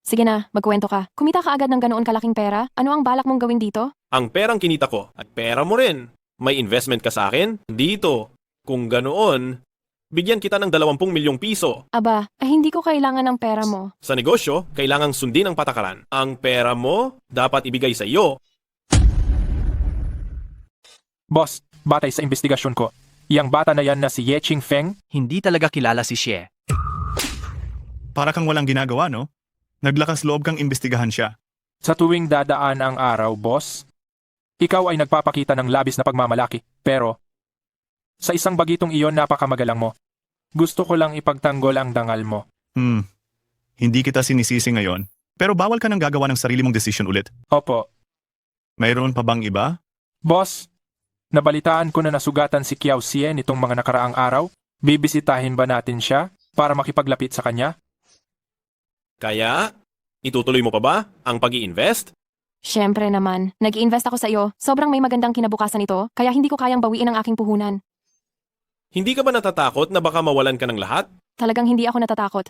Sige na, magkwento ka. Kumita ka agad ng ganoon kalaking pera? Ano ang balak mong gawin dito? Ang perang kinita ko at pera mo rin. May investment ka sa akin? Dito. Kung ganoon, bigyan kita ng 20 milyong piso. Aba, hindi ko kailangan ng pera mo. Sa negosyo, kailangang sundin ang patakaran. Ang pera mo, dapat ibigay sa iyo. Boss, batay sa investigasyon ko, iyang bata na yan na si Ye Ching Feng? Hindi talaga kilala si Xie. Para kang walang ginagawa, no? Naglakas loob kang imbestigahan siya. Sa tuwing dadaan ang araw, boss, ikaw ay nagpapakita ng labis na pagmamalaki. Pero, sa isang bagitong iyon napakamagalang mo. Gusto ko lang ipagtanggol ang dangal mo. Hindi kita sinisisi ngayon. Pero bawal ka nang gagawa ng sarili mong desisyon ulit. Opo. Mayroon pa bang iba? Boss, nabalitaan ko na nasugatan si Kiao Xie nitong mga nakaraang araw. Bibisitahin ba natin siya para makipaglapit sa kanya? Kaya, itutuloy mo pa ba ang pag-i-invest? Siyempre naman, nag-i-invest ako sa iyo. Sobrang may magandang kinabukasan ito, kaya hindi ko kayang bawiin ang aking puhunan. Hindi ka ba natatakot na baka mawalan ka ng lahat? Talagang hindi ako natatakot.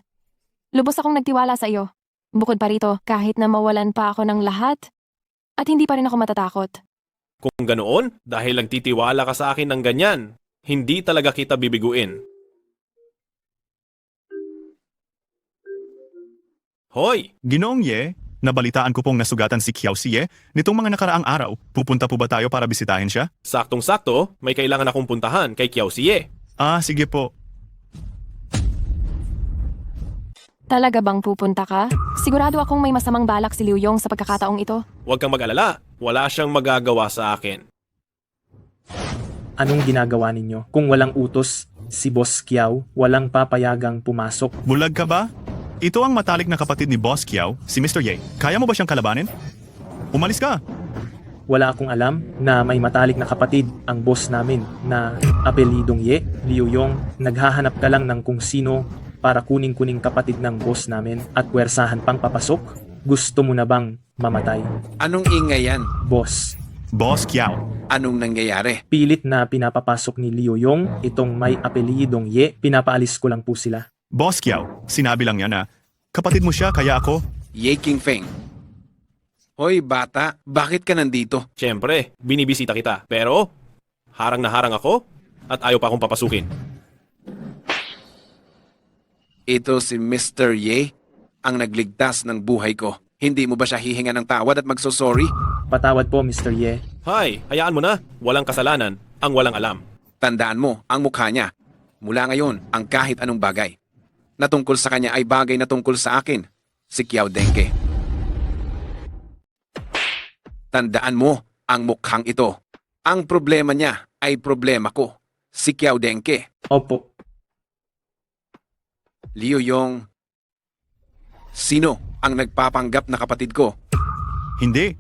Lubos akong nagtiwala sa iyo. Bukod pa rito, kahit na mawalan pa ako ng lahat, at hindi pa rin ako matatakot. Kung ganoon, dahil nagtitiwala ka sa akin ng ganyan, hindi talaga kita bibiguin. Hoy! Ginoong Ye, nabalitaan ko pong nasugatan si Kiao Xie nitong mga nakaraang araw. Pupunta po ba tayo para bisitahin siya? Saktong-sakto, may kailangan akong puntahan kay Kiao Xie. Ah, sige po. Talaga bang pupunta ka? Sigurado akong may masamang balak si Liu Yong sa pagkakataong ito. Huwag kang mag-alala, wala siyang magagawa sa akin. Anong ginagawa ninyo? Kung walang utos, si Boss Kiao, walang papayagang pumasok. Bulag ka ba? Ito ang matalik na kapatid ni Boss Kiao, si Mr. Ye. Kaya mo ba siyang kalabanin? Umalis ka! Wala akong alam na may matalik na kapatid ang boss namin na apelidong Ye, Liu Yong. Naghahanap ka lang ng kung sino para kuning-kuning kapatid ng boss namin at puwersahan pang papasok? Gusto mo na bang mamatay? Anong ingay yan? Boss. Boss Kiao. Anong nangyayari? Pilit na pinapapasok ni Liu Yong itong may apelidong Ye. Pinapaalis ko lang po sila. Boss Kiao, sinabi lang niya na kapatid mo siya kaya ako. Ye King Feng. Hoy bata, bakit ka nandito? Siyempre, binibisita kita. Pero, harang na harang ako at ayaw pa akong papasukin. Ito si Mr. Ye, ang nagligtas ng buhay ko. Hindi mo ba siya hihinga ng tawad at magsosorry? Patawad po, Mr. Ye. Hay, hayaan mo na. Walang kasalanan ang walang alam. Tandaan mo ang mukha niya. Mula ngayon, ang kahit anong bagay na tungkol sa kanya ay bagay na tungkol sa akin, si Kiao Dengke. Tandaan mo ang mukhang ito. Ang problema niya ay problema ko, si Kiao Dengke. Opo. Liu Yong, sino ang nagpapanggap na kapatid ko? Hindi.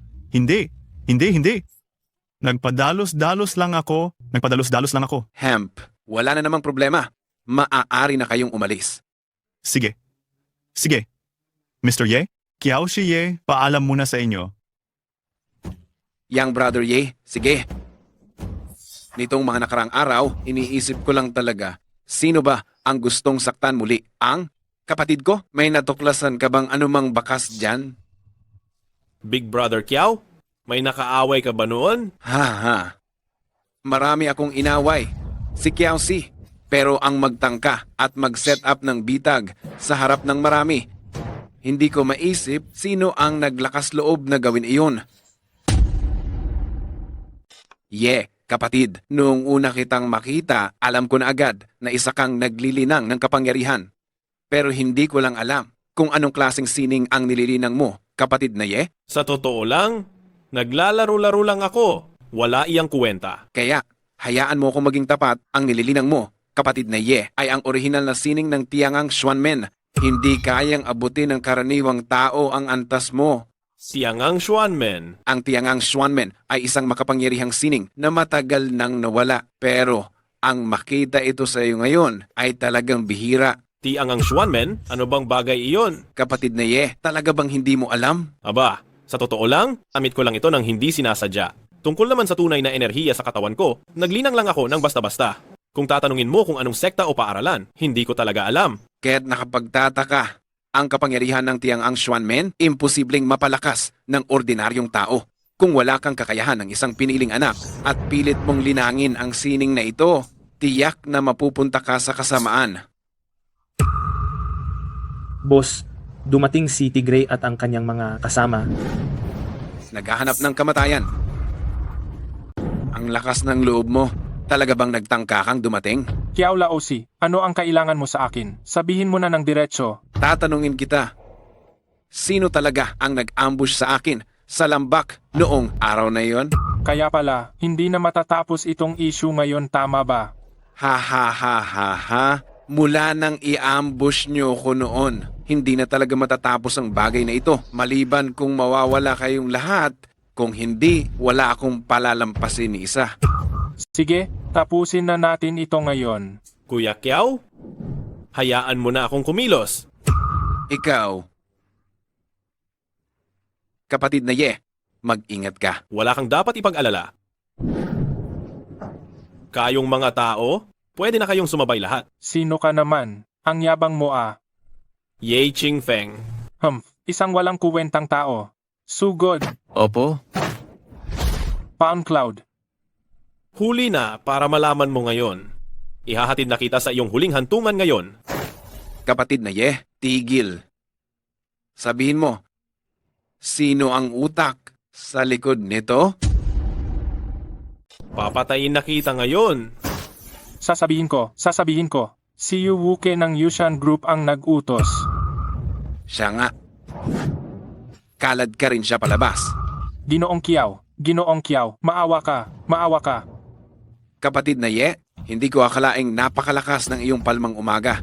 Nagpadalos-dalos lang ako. Hemp, wala na namang problema. Maaari na kayong umalis. Sige. Mr. Ye, Kiao Xie, paalam muna sa inyo. Yang brother Ye, sige. Nitong mga nakarang araw, iniisip ko lang talaga, sino ba ang gustong saktan muli? Ang kapatid ko? May natuklasan ka bang anumang bakas dyan? Big Brother Kiao, may nakaaway ka ba noon? Ha. Marami akong inaway. Si Kiao Si. Pero ang magtangka at mag-set up ng bitag sa harap ng marami, hindi ko maisip sino ang naglakas loob na gawin iyon. Kapatid, noong una kitang makita, alam ko na agad na isa kang naglilinang ng kapangyarihan. Pero hindi ko lang alam kung anong klaseng sining ang nililinang mo, kapatid na Ye. Sa totoo lang, naglalaro-laro lang ako. Wala iyang kuwenta. Kaya, hayaan mo akong maging tapat. Ang nililinang mo, kapatid na Ye, ay ang orihinal na sining ng Tiangang Xuanmen. Hindi kayang abutin ng karaniwang tao ang antas mo. Tiangang Xuanmen. Ang Tiangang Xuanmen ay isang makapangyarihang sining na matagal nang nawala. Pero, ang makita ito sa iyo ngayon ay talagang bihira. Tiangang Xuanmen? Ano bang bagay iyon? Kapatid na Ye, talaga bang hindi mo alam? Aba, sa totoo lang, amit ko lang ito nang hindi sinasadya. Tungkol naman sa tunay na enerhiya sa katawan ko, naglinang lang ako ng basta-basta. Kung tatanungin mo kung anong sekta o paaralan, hindi ko talaga alam. Kaya't nakapagtataka, ang kapangyarihan ng Tiangang Xuanmen, imposibleng mapalakas ng ordinaryong tao. Kung wala kang kakayahan ng isang piniling anak at pilit mong linangin ang sining na ito, tiyak na mapupunta ka sa kasamaan. Boss, dumating si Tigray at ang kanyang mga kasama. Naghahanap ng kamatayan. Ang lakas ng loob mo. Talaga bang nagtangka kang dumating? Kiao Laosi, ano ang kailangan mo sa akin? Sabihin mo na ng diretso. Tatanungin kita. Sino talaga ang nag-ambush sa akin sa lambak noong araw na iyon? Kaya pala, hindi na matatapos itong issue ngayon, tama ba? Ha. Mula nang i-ambush nyo ko noon, hindi na talaga matatapos ang bagay na ito. Maliban kung mawawala kayong lahat, kung hindi, wala akong palalampasin ni isa. Sige, tapusin na natin ito ngayon. Kuya Kiao, hayaan mo na akong kumilos. Ikaw, kapatid na Ye, mag-ingat ka. Wala kang dapat ipag-alala. Kayong mga tao, pwede na kayong sumabay lahat. Sino ka naman? Ang yabang mo ah. Ye Ching-feng. Isang walang kuwentang tao. Sugod. Opo. Pound Cloud. Huli na para malaman mo ngayon. Ihahatid na kita sa iyong huling hantungan ngayon. Kapatid na Ye, tigil. Sabihin mo, sino ang utak sa likod nito? Papatayin na kita ngayon. Sasabihin ko. Si Yu Wuke ng Yushan Group ang nag-utos. Siya nga. Kalad ka rin siya palabas. Ginoong Kiao, maawa ka. Kapatid na Ye, hindi ko akalaing napakalakas ng iyong palmang umaga.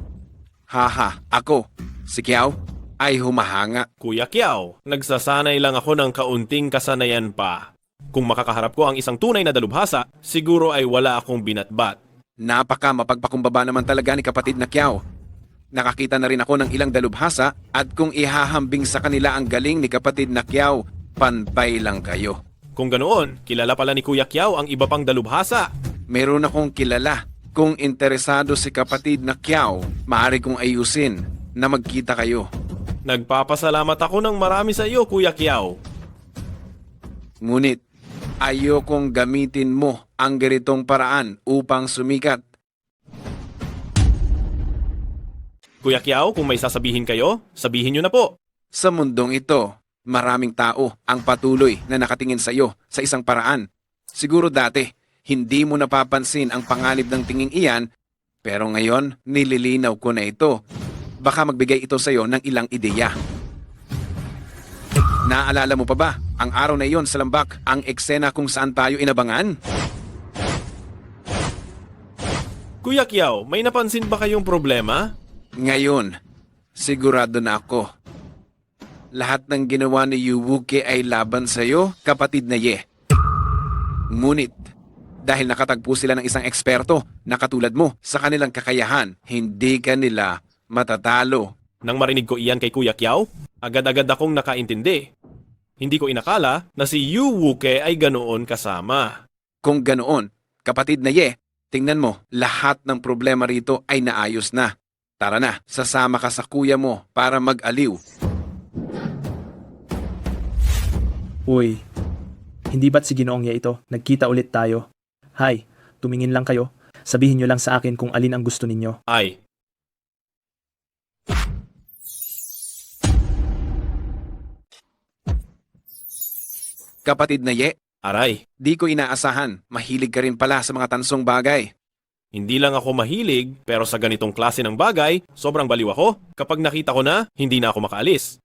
Haha, ako, si Kiao, ay humahanga. Kuya Kiao, nagsasanay lang ako ng kaunting kasanayan pa. Kung makakaharap ko ang isang tunay na dalubhasa, siguro ay wala akong binatbat. Napaka mapagpakumbaba naman talaga ni kapatid na Kiao. Nakakita na rin ako ng ilang dalubhasa at kung ihahambing sa kanila ang galing ni kapatid na Kiao, panpay lang kayo. Kung ganoon, kilala pala ni Kuya Kiao ang iba pang dalubhasa. Meron akong kilala. Kung interesado si kapatid na Kiao, maaari kong ayusin na magkita kayo. Nagpapasalamat ako ng marami sa iyo, Kuya Kiao. Ngunit, ayokong gamitin mo ang ganitong paraan upang sumikat. Kuya Kiao, kung may sasabihin kayo, sabihin niyo na po. Sa mundong ito, maraming tao ang patuloy na nakatingin sa iyo sa isang paraan. Siguro dati, hindi mo napapansin ang panganib ng tinging iyan, pero ngayon, nililinaw ko na ito. Baka magbigay ito sa iyo ng ilang ideya. Naalala mo pa ba, ang araw na iyon sa Lambak, ang eksena kung saan tayo inabangan? Kuya Kiao, may napansin ba kayong problema? Ngayon, sigurado na ako. Lahat ng ginawa ni Yu Wuke ay laban sa iyo, kapatid na Ye. Ngunit, dahil nakatagpo sila ng isang eksperto na katulad mo sa kanilang kakayahan, hindi ka nila matatalo. Nang marinig ko iyan kay Kuya Kiao, agad-agad akong nakaintindi. Hindi ko inakala na si Yu Wuke ay ganoon kasama. Kung ganoon, kapatid na Ye, tingnan mo, lahat ng problema rito ay naayos na. Tara na, sasama ka sa kuya mo para mag-aliw. Uy, hindi ba't si Ginoong Ye ito? Nagkita ulit tayo. Hi, tumingin lang kayo. Sabihin nyo lang sa akin kung alin ang gusto ninyo. Ay. Kapatid na Ye, Aray, di ko inaasahan. Mahilig ka rin pala sa mga tansong bagay. hindi lang ako mahilig, pero sa ganitong klase ng bagay, sobrang baliw ako. Kapag nakita ko na, hindi na ako makaalis.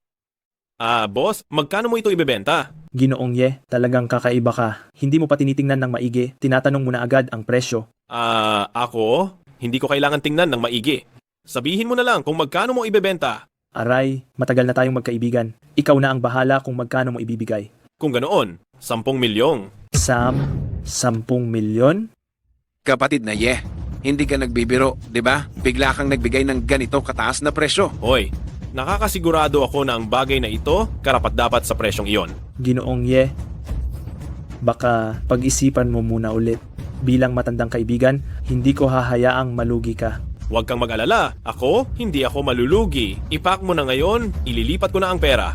Boss, magkano mo ito ibebenta? Ginoong Ye, talagang kakaiba ka. Hindi mo pa tinitingnan ng maigi. Tinatanong mo na agad ang presyo. Ako? Hindi ko kailangan tingnan ng maigi. Sabihin mo na lang kung magkano mo ibebenta. Aray, matagal na tayong magkaibigan. Ikaw na ang bahala kung magkano mo ibibigay. Kung ganoon, 10 milyong. 10 milyon? Kapatid na Ye, hindi ka nagbibiro, di ba? Bigla kang nagbigay ng ganito kataas na presyo. Hoy, nakakasigurado ako na ang bagay na ito karapat-dapat sa presyong iyon. Ginoong Ye, baka pag-isipan mo muna ulit. Bilang matandang kaibigan, hindi ko hahayaang malugi ka. Huwag kang mag-alala. Ako, hindi ako malulugi. Ipak mo na ngayon, ililipat ko na ang pera.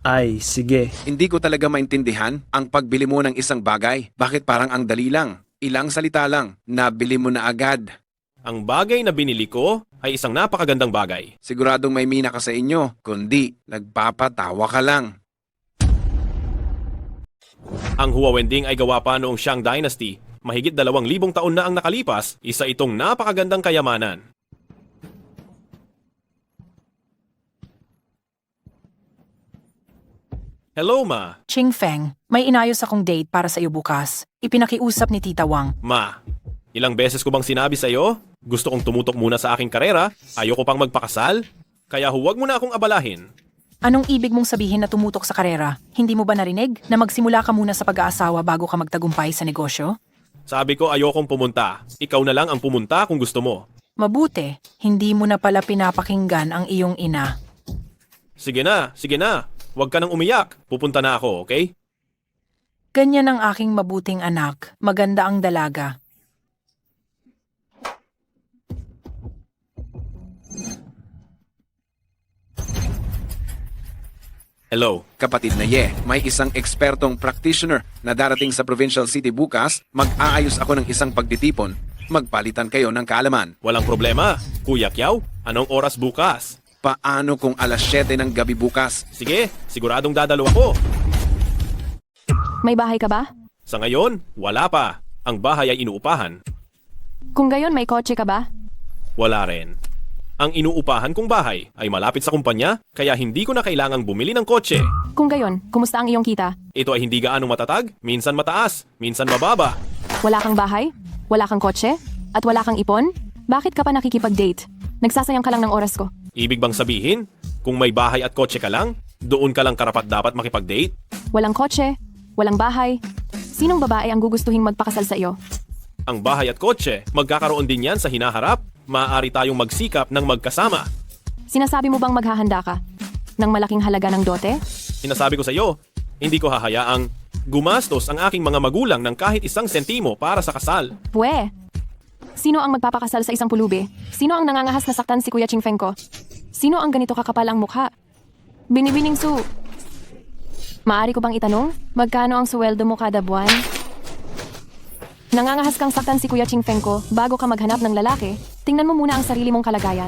Ay, sige. Hindi ko talaga maintindihan ang pagbili mo ng isang bagay. Bakit parang ang dali lang? Ilang salita lang, nabili mo na agad. Ang bagay na binili ko ay isang napakagandang bagay. Siguradong may mina ka sa inyo, kundi nagpapatawa ka lang. Ang Huawending ay gawa pa noong Shang Dynasty. Mahigit 2,000 taon na ang nakalipas, isa itong napakagandang kayamanan. Hello, Ma. Ching Feng, may inayos akong date para sa iyo bukas. Ipinakiusap ni Tita Wang. Ma, ilang beses ko bang sinabi sa'yo? Gusto kong tumutok muna sa aking karera, ayoko pang magpakasal, kaya huwag mo na akong abalahin. Anong ibig mong sabihin na tumutok sa karera? Hindi mo ba narinig na magsimula ka muna sa pag-aasawa bago ka magtagumpay sa negosyo? Sabi ko ayokong pumunta, ikaw na lang ang pumunta kung gusto mo. Mabuti, hindi mo na pala pinapakinggan ang iyong ina. Sige na, huwag ka nang umiyak, pupunta na ako, okay? Ganyan ang aking mabuting anak, maganda ang dalaga. Hello, kapatid na Ye. May isang ekspertong practitioner na darating sa Provincial City bukas. Mag-aayos ako ng isang pagtitipon. Magpalitan kayo ng kaalaman. Walang problema. Kuya Kiao, anong oras bukas? Paano kung alas 7 ng gabi bukas? Sige, siguradong dadalo ako. May bahay ka ba? Sa ngayon, wala pa. Ang bahay ay inuupahan. Kung gayon, may kotse ka ba? Wala rin. Ang inuupahan kong bahay ay malapit sa kumpanya, kaya hindi ko na kailangang bumili ng kotse. Kung gayon, kumusta ang iyong kita? Ito ay hindi gaanong matatag, minsan mataas, minsan mababa. Wala kang bahay? Wala kang kotse? At wala kang ipon? Bakit ka pa nakikipag-date? Nagsasayang ka lang ng oras ko. Ibig bang sabihin, kung may bahay at kotse ka lang, doon ka lang karapat-dapat makipag-date? Walang kotse, walang bahay. Sinong babae ang gugustuhin magpakasal sa iyo? Ang bahay at kotse, magkakaroon din yan sa hinaharap. Maaari tayong magsikap ng magkasama. Sinasabi mo bang maghahanda ka ng malaking halaga ng dote? Sinasabi ko sa iyo, hindi ko hahayaang gumastos ang aking mga magulang ng kahit isang sentimo para sa kasal. Pwe! Sino ang magpapakasal sa isang pulubi? Sino ang nangangahas na saktan si Kuya Ching Feng ko? Sino ang ganito kakapal ang mukha? Binibining Su. Maari ko bang itanong, magkano ang sweldo mo kada buwan? Nangangahas kang saktan si Kuya Ching Feng ko bago ka maghanap ng lalaki, tingnan mo muna ang sarili mong kalagayan.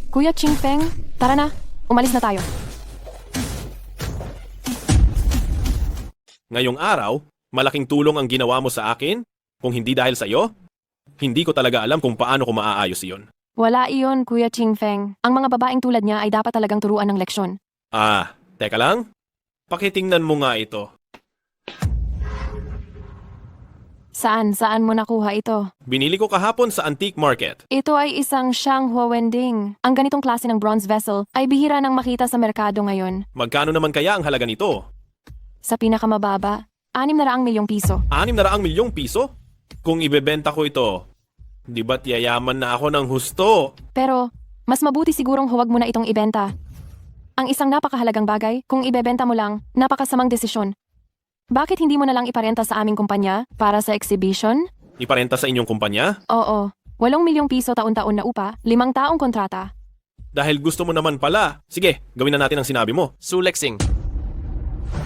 Kuya Ching Feng, tara na, umalis na tayo. Ngayong araw, malaking tulong ang ginawa mo sa akin. Kung hindi dahil sa iyo, hindi ko talaga alam kung paano ko maaayos iyon. Wala iyon, Kuya Ching Feng. Ang mga babaeng tulad niya ay dapat talagang turuan ng leksyon. Teka lang. Pakitingnan mo nga ito. Saan mo nakuha ito? Binili ko kahapon sa antique market. Ito ay isang Shanghua Wending. Ang ganitong klase ng bronze vessel ay bihira nang makita sa merkado ngayon. Magkano naman kaya ang halaga nito? Sa pinakamababa, 600 milyong piso. 600 milyong piso? Kung ibebenta ko ito, di ba't yayaman na ako ng husto? Pero, mas mabuti sigurong huwag mo na itong ibenta. Ang isang napakahalagang bagay, kung ibebenta mo lang, napakasamang desisyon. Bakit hindi mo na lang iparenta sa aming kumpanya para sa exhibition? Iparenta sa inyong kumpanya? Oo. 8 milyong piso taon-taon na upa, 5 taong kontrata. Dahil gusto mo naman pala. Sige, gawin na natin ang sinabi mo. Su Lexing.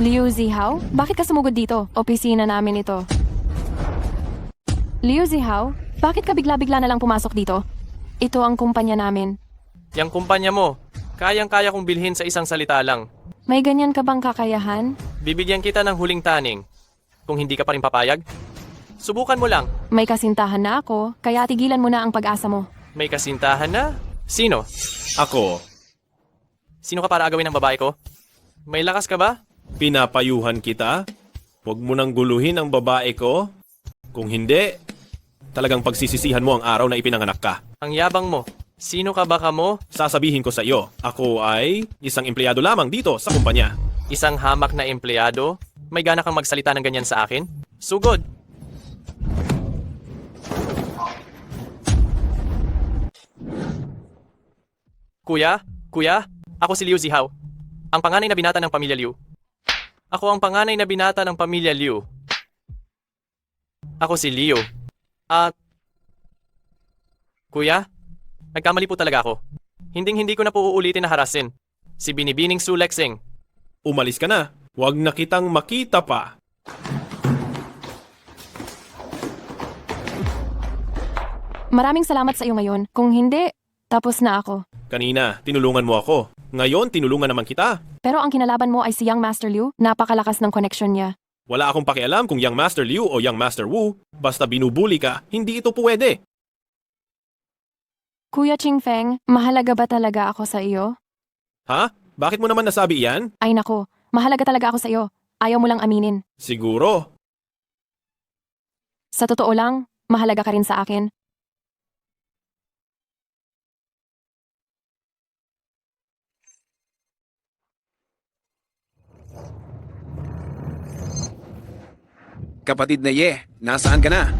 Liu Zihao, bakit ka sumugod dito? Opisina namin ito. Liu Zihao, bakit ka bigla-bigla na lang pumasok dito? Ito ang kumpanya namin. Yang kumpanya mo, kayang-kaya kong bilhin sa isang salita lang. May ganyan ka bang kakayahan? Bibigyan kita ng huling taning. Kung hindi ka pa rin papayag, subukan mo lang. May kasintahan na ako, kaya tigilan mo na ang pag-asa mo. May kasintahan na? Sino? Ako. Sino ka para agawin ng babae ko? May lakas ka ba? Pinapayuhan kita? Huwag mo nang guluhin ang babae ko? Kung hindi, talagang pagsisisihan mo ang araw na ipinanganak ka. Ang yabang mo. Sino ka ba mo? Sasabihin ko sa iyo, ako ay isang empleyado lamang dito sa kumpanya. Isang hamak na empleyado? May gana kang magsalita ng ganyan sa akin? Sugod! Kuya, ako si Liu Zihao. Ang panganay na binata ng pamilya Liu. Ako ang panganay na binata ng pamilya Liu. Ako si Liu. At... Kuya, nagkamali po talaga ako. Hindi ko na po uulitin na harasin. Si Binibining Su Lexing. Umalis ka na. Huwag na kitang makita pa. Maraming salamat sa iyo ngayon. Kung hindi, tapos na ako. Kanina, tinulungan mo ako. Ngayon, tinulungan naman kita. Pero ang kinalaban mo ay si Young Master Liu, napakalakas ng connection niya. Wala akong pakialam kung Young Master Liu o Young Master Wu. Basta binubuli ka, hindi ito pwede. Kuya Ching Feng, mahalaga ba talaga ako sa iyo? Ha? Bakit mo naman nasabi iyan? Ay nako, mahalaga talaga ako sa iyo. Ayaw mo lang aminin. Siguro. Sa totoo lang, mahalaga ka rin sa akin. Kapatid na Ye, nasaan ka na?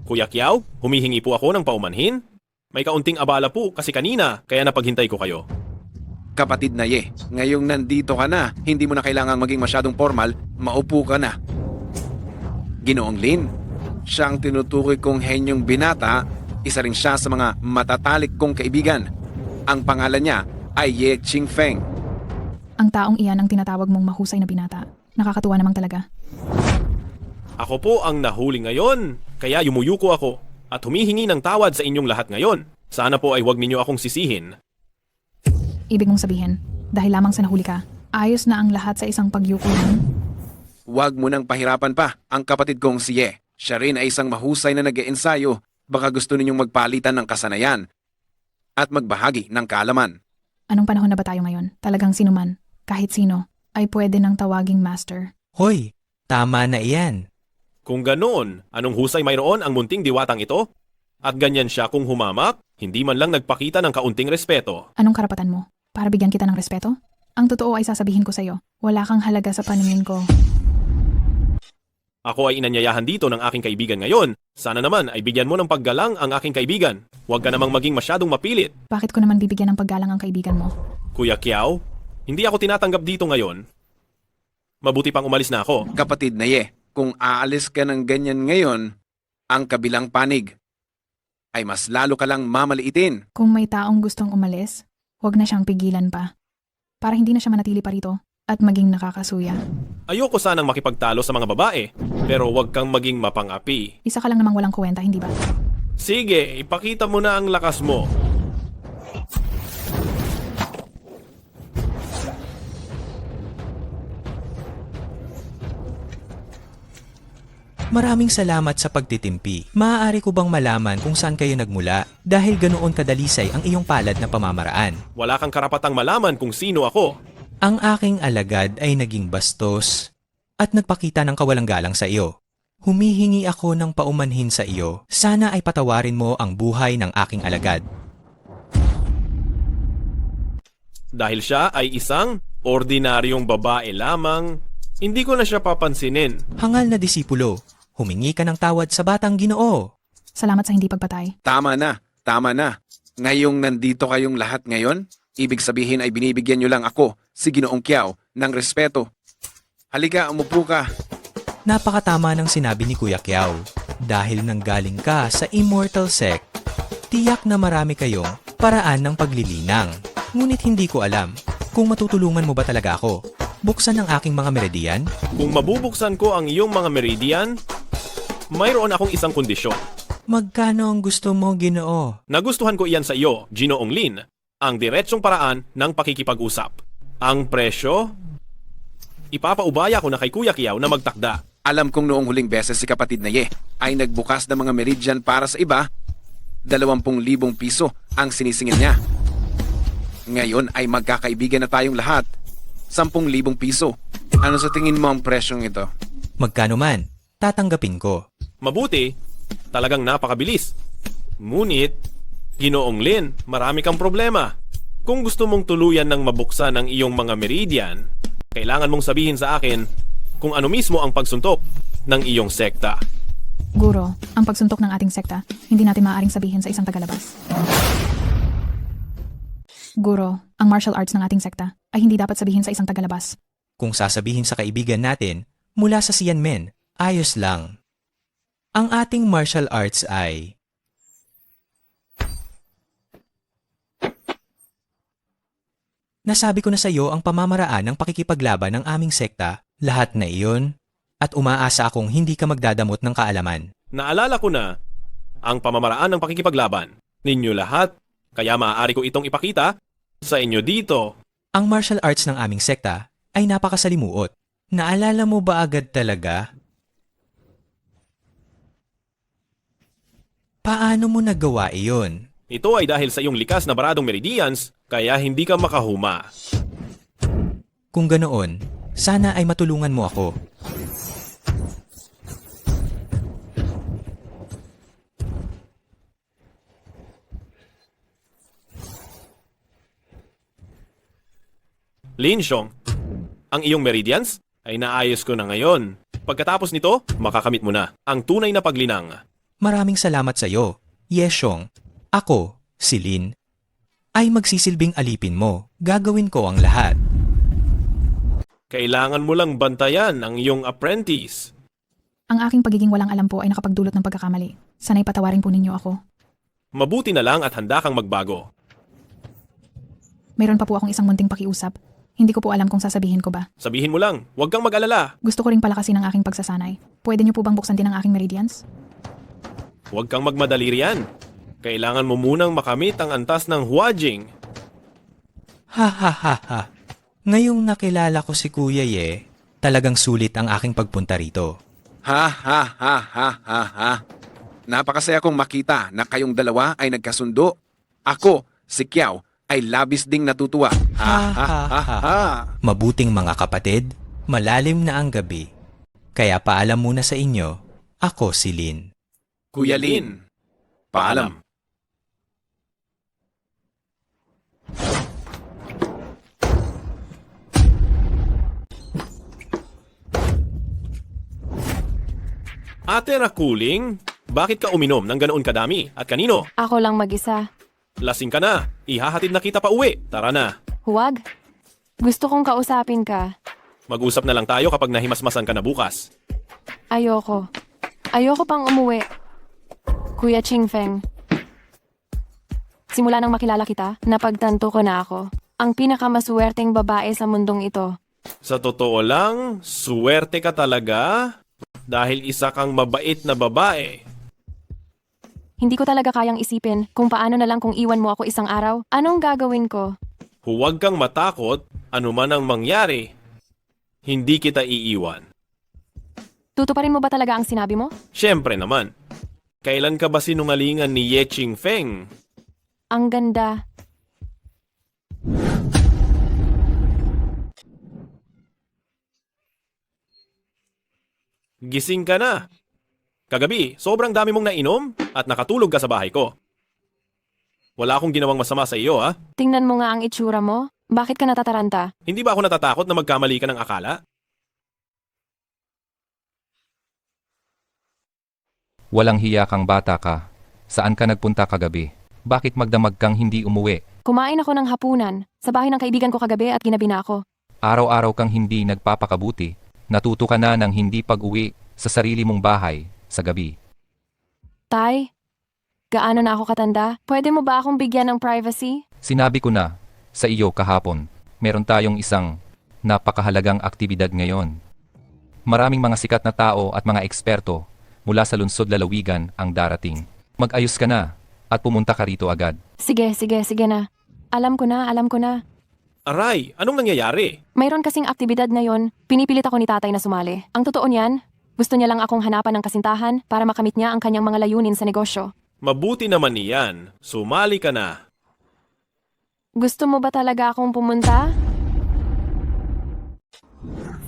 Kuya Kiao, humihingi po ako ng paumanhin. May kaunting abala po kasi kanina, kaya napaghintay ko kayo. Kapatid na Ye, ngayong nandito ka na, hindi mo na kailangang maging masyadong formal, maupo ka na. Ginoong Lin, siya ang tinutukoy kong henyong binata, isa rin siya sa mga matatalik kong kaibigan. Ang pangalan niya ay Ye Chingfeng. Ang taong iyan ang tinatawag mong mahusay na binata. Nakakatuwa namang talaga. Ako po ang nahuli ngayon, kaya yumuyuko ako at humihingi ng tawad sa inyong lahat ngayon. Sana po ay huwag ninyo akong sisihin. Ibig mong sabihin, dahil lamang sa nahuli ka, ayos na ang lahat sa isang pagyuko lang? Huwag mo nang pahirapan pa ang kapatid kong si Ye. Siya rin ay isang mahusay na nag-iensayo. Baka gusto ninyong magpalitan ng kasanayan at magbahagi ng kaalaman. Anong panahon na ba tayo ngayon? Talagang sinuman, kahit sino, ay pwede nang tawaging master. Hoy, tama na iyan. Kung ganoon, anong husay mayroon ang munting diwatang ito? At ganyan siya kung humamak, hindi man lang nagpakita ng kaunting respeto. Anong karapatan mo? Para bigyan kita ng respeto? Ang totoo ay sasabihin ko sa'yo, wala kang halaga sa paningin ko. Ako ay inanyayahan dito ng aking kaibigan ngayon. Sana naman ay bigyan mo ng paggalang ang aking kaibigan. Huwag ka namang maging masyadong mapilit. Bakit ko naman bibigyan ng paggalang ang kaibigan mo? Kuya Kiao, hindi ako tinatanggap dito ngayon. Mabuti pang umalis na ako. Kapatid na Ye, kung aalis ka ng ganyan ngayon, ang kabilang panig ay mas lalo ka lang mamaliitin. Kung may taong gustong umalis, huwag na siyang pigilan pa. Para hindi na siya manatili pa rito at maging nakakasuya. Ayoko sanang makipagtalo sa mga babae, pero huwag kang maging mapangapi. Isa ka lang namang walang kwenta, hindi ba? Sige, ipakita mo na ang lakas mo. Maraming salamat sa pagtitimpi. Maaari ko bang malaman kung saan kayo nagmula dahil ganoon kadalisay ang iyong palad na pamamaraan? Wala kang karapatang malaman kung sino ako. Ang aking alagad ay naging bastos at nagpakita ng kawalang galang sa iyo. Humihingi ako ng paumanhin sa iyo. Sana ay patawarin mo ang buhay ng aking alagad. Dahil siya ay isang ordinaryong babae lamang, hindi ko na siya papansinin. Hangal na disipulo, humingi ka ng tawad sa batang Ginoo. Salamat sa hindi pagpatay. Tama na, tama na. Ngayong nandito kayong lahat ngayon, ibig sabihin ay binibigyan nyo lang ako, si Ginoong Kiao, ng respeto. Halika, umupo ka. Napakatama ng sinabi ni Kuya Kiao. Dahil nanggaling ka sa Immortal Sect, tiyak na marami kayong paraan ng paglilinang. Ngunit hindi ko alam kung matutulungan mo ba talaga ako. Buksan ang aking mga meridian? Kung mabubuksan ko ang iyong mga meridian, mayroon akong isang kondisyon. Magkano ang gusto mo, Ginoo? Nagustuhan ko iyan sa iyo, Ginoong Lin, ang diretsong paraan ng pakikipag-usap. Ang presyo, ipapaubaya ko na kay Kuya Kiao na magtakda. Alam kong noong huling beses si kapatid na Ye ay nagbukas ng mga meridian para sa iba, 20,000 piso ang sinisingil niya. Ngayon ay magkakaibigan na tayong lahat, 10,000 piso. Ano sa tingin mo ang presyong ito? Magkano man, tatanggapin ko. Mabuti, talagang napakabilis. Ngunit, Ginoong Lin, marami kang problema. Kung gusto mong tuluyan ng mabuksan ang iyong mga meridian, kailangan mong sabihin sa akin kung ano mismo ang pagsuntok ng iyong sekta. Guro, ang pagsuntok ng ating sekta, hindi natin maaaring sabihin sa isang tagalabas. Guro, ang martial arts ng ating sekta ay hindi dapat sabihin sa isang tagalabas. Kung sasabihin sa kaibigan natin mula sa Sianmen, ayos lang. Ang ating martial arts ay... Nasabi ko na sa iyo ang pamamaraan ng pakikipaglaban ng aming sekta, lahat na iyon, at umaasa akong hindi ka magdadamot ng kaalaman. Naalala ko na ang pamamaraan ng pakikipaglaban ninyo lahat, kaya maaari ko itong ipakita sa inyo dito. Ang martial arts ng aming sekta ay napakasalimuot. Naalala mo ba agad talaga? Paano mo nagawa iyon? Ito ay dahil sa iyong likas na baradong meridians, kaya hindi ka makahuma. Kung ganoon, sana ay matulungan mo ako. Lin Xiong, ang iyong meridians ay naayos ko na ngayon. Pagkatapos nito, makakamit mo na ang tunay na paglinang. Maraming salamat sa iyo, Yesyong. Ako, si Lin, ay magsisilbing alipin mo. Gagawin ko ang lahat. Kailangan mo lang bantayan ang iyong apprentice. Ang aking pagiging walang alam po ay nakapagdulot ng pagkakamali. Sana'y patawarin po ninyo ako. Mabuti na lang at handa kang magbago. Mayroon pa po akong isang munting pakiusap. Hindi ko po alam kung sasabihin ko ba. Sabihin mo lang, huwag kang mag-alala. Gusto ko ring palakasin ang aking pagsasanay. Pwede niyo po bang buksan din ang aking meridians? Huwag kang magmadali riyan. Kailangan mo munang makamit ang antas ng Huajing. Ha ha ha ha. Ngayong nakilala ko si Kuya Ye, talagang sulit ang aking pagpunta rito. Ha ha ha ha ha ha. Napakasaya kong makita na kayong dalawa ay nagkasundo. Ako, si Kiao, ay labis ding natutuwa. Ha ha ha ha. Mabuting mga kapatid, malalim na ang gabi. Kaya paalam muna sa inyo, ako si Lin. Kuya Lin, paalam. Ate Rakuling, bakit ka uminom ng ganoon kadami? At kanino? Ako lang mag-isa. Lasing ka na. Ihahatid na kita pa uwi. Tara na. Huwag. Gusto kong kausapin ka. Mag-usap na lang tayo kapag nahimasmasan ka na bukas. Ayoko. Ayoko pang umuwi. Kuya Chingfeng. Simula nang makilala kita, napagtanto ko na ako. Ang pinakamaswerteng babae sa mundong ito. Sa totoo lang, suwerte ka talaga dahil isa kang mabait na babae. Hindi ko talaga kayang isipin kung paano na lang kung iwan mo ako isang araw. Anong gagawin ko? Huwag kang matakot, anuman ang mangyari. Hindi kita iiwan. Tutuparin mo ba talaga ang sinabi mo? Siyempre naman. Kailan ka ba sinungalingan ni Ye Chingfeng? Ang ganda. Gising ka na. Kagabi, sobrang dami mong nainom at nakatulog ka sa bahay ko. Wala akong ginawang masama sa iyo, ha? Tingnan mo nga ang itsura mo. Bakit ka natataranta? Hindi ba ako natatakot na magkamali ka ng akala? Walang hiya kang bata ka. Saan ka nagpunta kagabi? Bakit magdamag kang hindi umuwi? Kumain ako ng hapunan sa bahay ng kaibigan ko kagabi at ginabi na ako. Araw-araw kang hindi nagpapakabuti. Natuto ka na ng hindi pag-uwi sa sarili mong bahay sa gabi. Tay, gaano na ako katanda? Pwede mo ba akong bigyan ng privacy? Sinabi ko na sa iyo kahapon, meron tayong isang napakahalagang aktibidad ngayon. Maraming mga sikat na tao at mga eksperto mula sa lungsod lalawigan ang darating. Mag-ayos ka na at pumunta ka rito agad. Sige na. Alam ko na. Aray, anong nangyayari? Mayroon kasing aktibidad ngayon, pinipilit ako ni tatay na sumali. Ang totoo niyan, gusto niya lang akong hanapan ng kasintahan para makamit niya ang kanyang mga layunin sa negosyo. Mabuti naman niyan. Sumali ka na. Gusto mo ba talaga akong pumunta?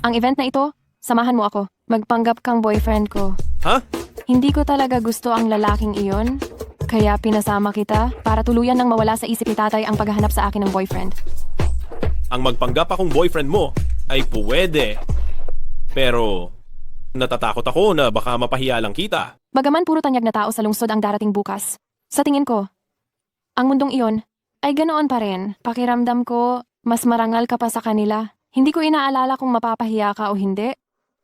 Ang event na ito, samahan mo ako. Magpanggap kang boyfriend ko. Ha? Hindi ko talaga gusto ang lalaking iyon. Kaya pinasama kita para tuluyan nang mawala sa isip ni tatay ang paghahanap sa akin ng boyfriend. Ang magpanggap akong boyfriend mo ay pwede. Pero natatakot ako na baka mapahiya lang kita. Bagaman puro tanyag na tao sa lungsod ang darating bukas. Sa tingin ko, ang mundong iyon ay ganoon pa rin. Pakiramdam ko, mas marangal ka pa sa kanila. Hindi ko inaalala kung mapapahiya ka o hindi.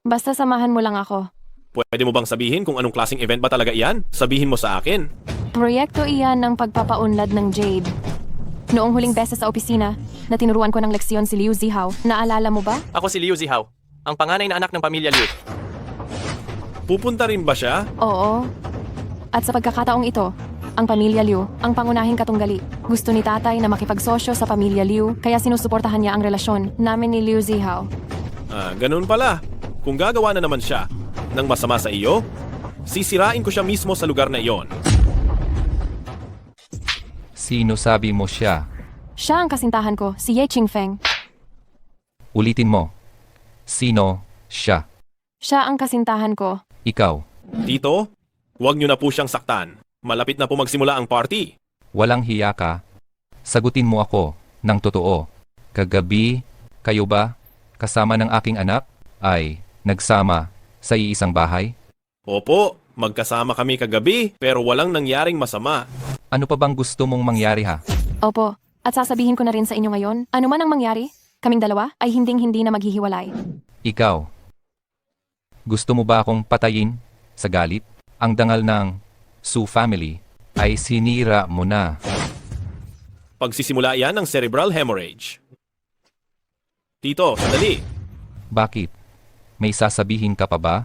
Basta samahan mo lang ako. Pwede mo bang sabihin kung anong klaseng event ba talaga iyan? Sabihin mo sa akin. Proyekto iyan ng pagpapaunlad ng Jade. Noong huling beses sa opisina, na tinuruan ko ng leksyon si Liu Zihao, naalala mo ba? Ako si Liu Zihao, ang panganay na anak ng pamilya Liu. Pupunta rin ba siya? Oo. At sa pagkakataong ito, ang pamilya Liu, ang pangunahing katunggali. Gusto ni tatay na makipagsosyo sa pamilya Liu, kaya sinusuportahan niya ang relasyon namin ni Liu Zihao. Ganun pala. Kung gagawa na naman siya ng masama sa iyo, sisirain ko siya mismo sa lugar na iyon. Sino sabi mo siya? Siya ang kasintahan ko, si Ye Chingfeng. Ulitin mo. Sino siya? Siya ang kasintahan ko. Ikaw. Tito, huwag niyo na po siyang saktan. Malapit na po magsimula ang party. Walang hiya ka. Sagutin mo ako ng totoo. Kagabi, kayo ba, kasama ng aking anak, ay nagsama sa iisang bahay? Opo, magkasama kami kagabi pero walang nangyaring masama. Ano pa bang gusto mong mangyari ha? Opo, at sasabihin ko na rin sa inyo ngayon, ano man ang mangyari, kaming dalawa ay hinding-hindi na maghihiwalay. Ikaw, gusto mo ba akong patayin sa galit? Ang dangal ng Su family ay sinira mo na. Pagsisimula yan ng cerebral hemorrhage. Tito, sandali. Bakit? May sasabihin ka pa ba?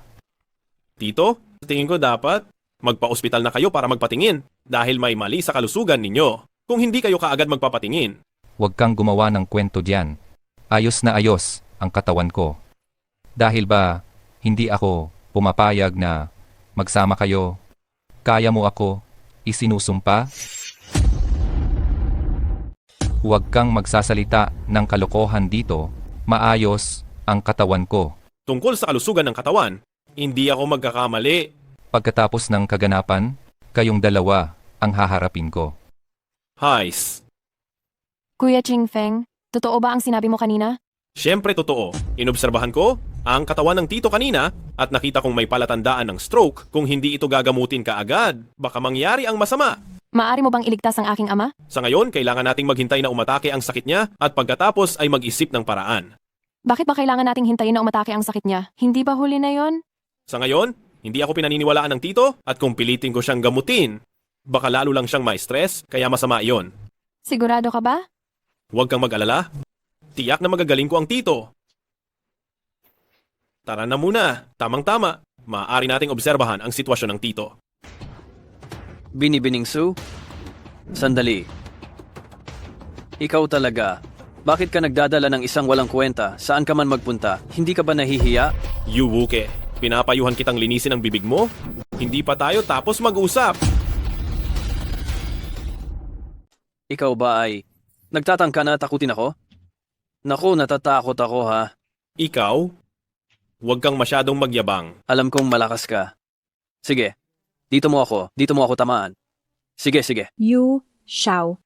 Tito, tingin ko dapat magpa-ospital na kayo para magpatingin dahil may mali sa kalusugan ninyo. Kung hindi kayo kaagad magpapatingin. Huwag kang gumawa ng kwento diyan. Ayos na ayos ang katawan ko. Dahil ba hindi ako pumapayag na magsama kayo? Kaya mo ako isinusumpa? Huwag kang magsasalita ng kalokohan dito. Maayos ang katawan ko. Tungkol sa kalusugan ng katawan, hindi ako magkakamali. Pagkatapos ng kaganapan, kayong dalawa ang haharapin ko. Heis. Kuya Ching Feng, totoo ba ang sinabi mo kanina? Siyempre totoo. Inobserbahan ko ang katawan ng tito kanina at nakita kong may palatandaan ng stroke. Kung hindi ito gagamutin kaagad, baka mangyari ang masama. Maaari mo bang iligtas ang aking ama? Sa ngayon, kailangan nating maghintay na umatake ang sakit niya at pagkatapos ay mag-isip ng paraan. Bakit ba kailangan nating hintayin na umatake ang sakit niya? Hindi ba huli na yon? Sa ngayon, hindi ako pinaniniwalaan ng tito at kung pilitin ko siyang gamutin, baka lalo lang siyang ma-stress kaya masama iyon. Sigurado ka ba? Huwag kang mag-alala. Tiyak na magagaling ko ang tito. Tara na muna. Tamang-tama. Maaari nating obserbahan ang sitwasyon ng tito. Binibining Su? Sandali. Ikaw talaga. Bakit ka nagdadala ng isang walang kwenta? Saan ka man magpunta? Hindi ka ba nahihiya? Yuwuke, pinapayuhan kitang linisin ang bibig mo? Hindi pa tayo tapos mag-usap. Ikaw ba ay nagtatangka na takutin ako? Naku, natatakot ako ha. Ikaw? Huwag kang masyadong magyabang. Alam kong malakas ka. Sige, dito mo ako tamaan. Sige. Yu Xiao,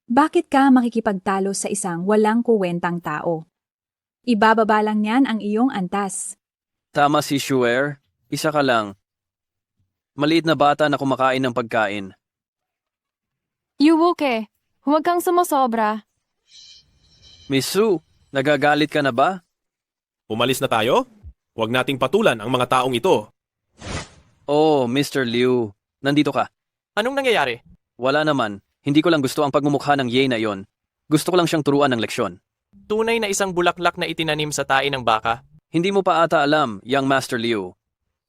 bakit ka makikipagtalo sa isang walang kuwentang tao? Ibababa lang niyan ang iyong antas. Tama si Shuer, isa ka lang. Maliit na bata na kumakain ng pagkain. Yuwuke, huwag kang sumosobra. Miss Su, nagagalit ka na ba? Umalis na tayo? Huwag nating patulan ang mga taong ito. Oh, Mr. Liu, nandito ka. Anong nangyayari? Wala naman. Hindi ko lang gusto ang pagmumukha ng Ye na yon. Gusto ko lang siyang turuan ng leksyon. Tunay na isang bulaklak na itinanim sa tae ng baka? Hindi mo pa ata alam, young Master Liu.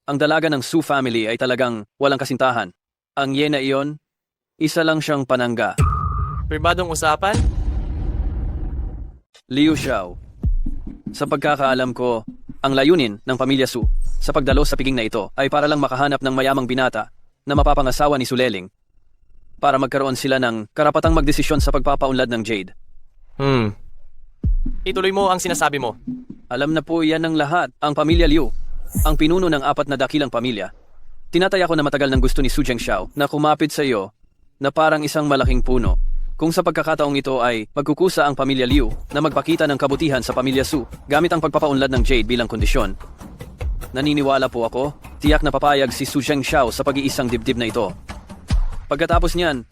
Ang dalaga ng Su family ay talagang walang kasintahan. Ang Ye na iyon, isa lang siyang panangga. Pirmadong usapan? Liu Xiao. Sa pagkakaalam ko, ang layunin ng pamilya Su sa pagdalo sa piging na ito ay para lang makahanap ng mayamang binata na mapapangasawa ni Suleling para magkaroon sila ng karapatang magdesisyon sa pagpapaunlad ng Jade. Ituloy mo ang sinasabi mo. Alam na po yan ng lahat. Ang pamilya Liu, ang pinuno ng 4 na dakilang pamilya. Tinataya ko na matagal ng gusto ni Su Zhengxiao na kumapit sa iyo na parang isang malaking puno. Kung sa pagkakataong ito ay magkukusa ang pamilya Liu na magpakita ng kabutihan sa pamilya Su gamit ang pagpapaunlad ng Jade bilang kondisyon. Naniniwala po ako, tiyak na papayag si Su Zhengxiao sa pag-iisang dibdib na ito. Pagkatapos niyan,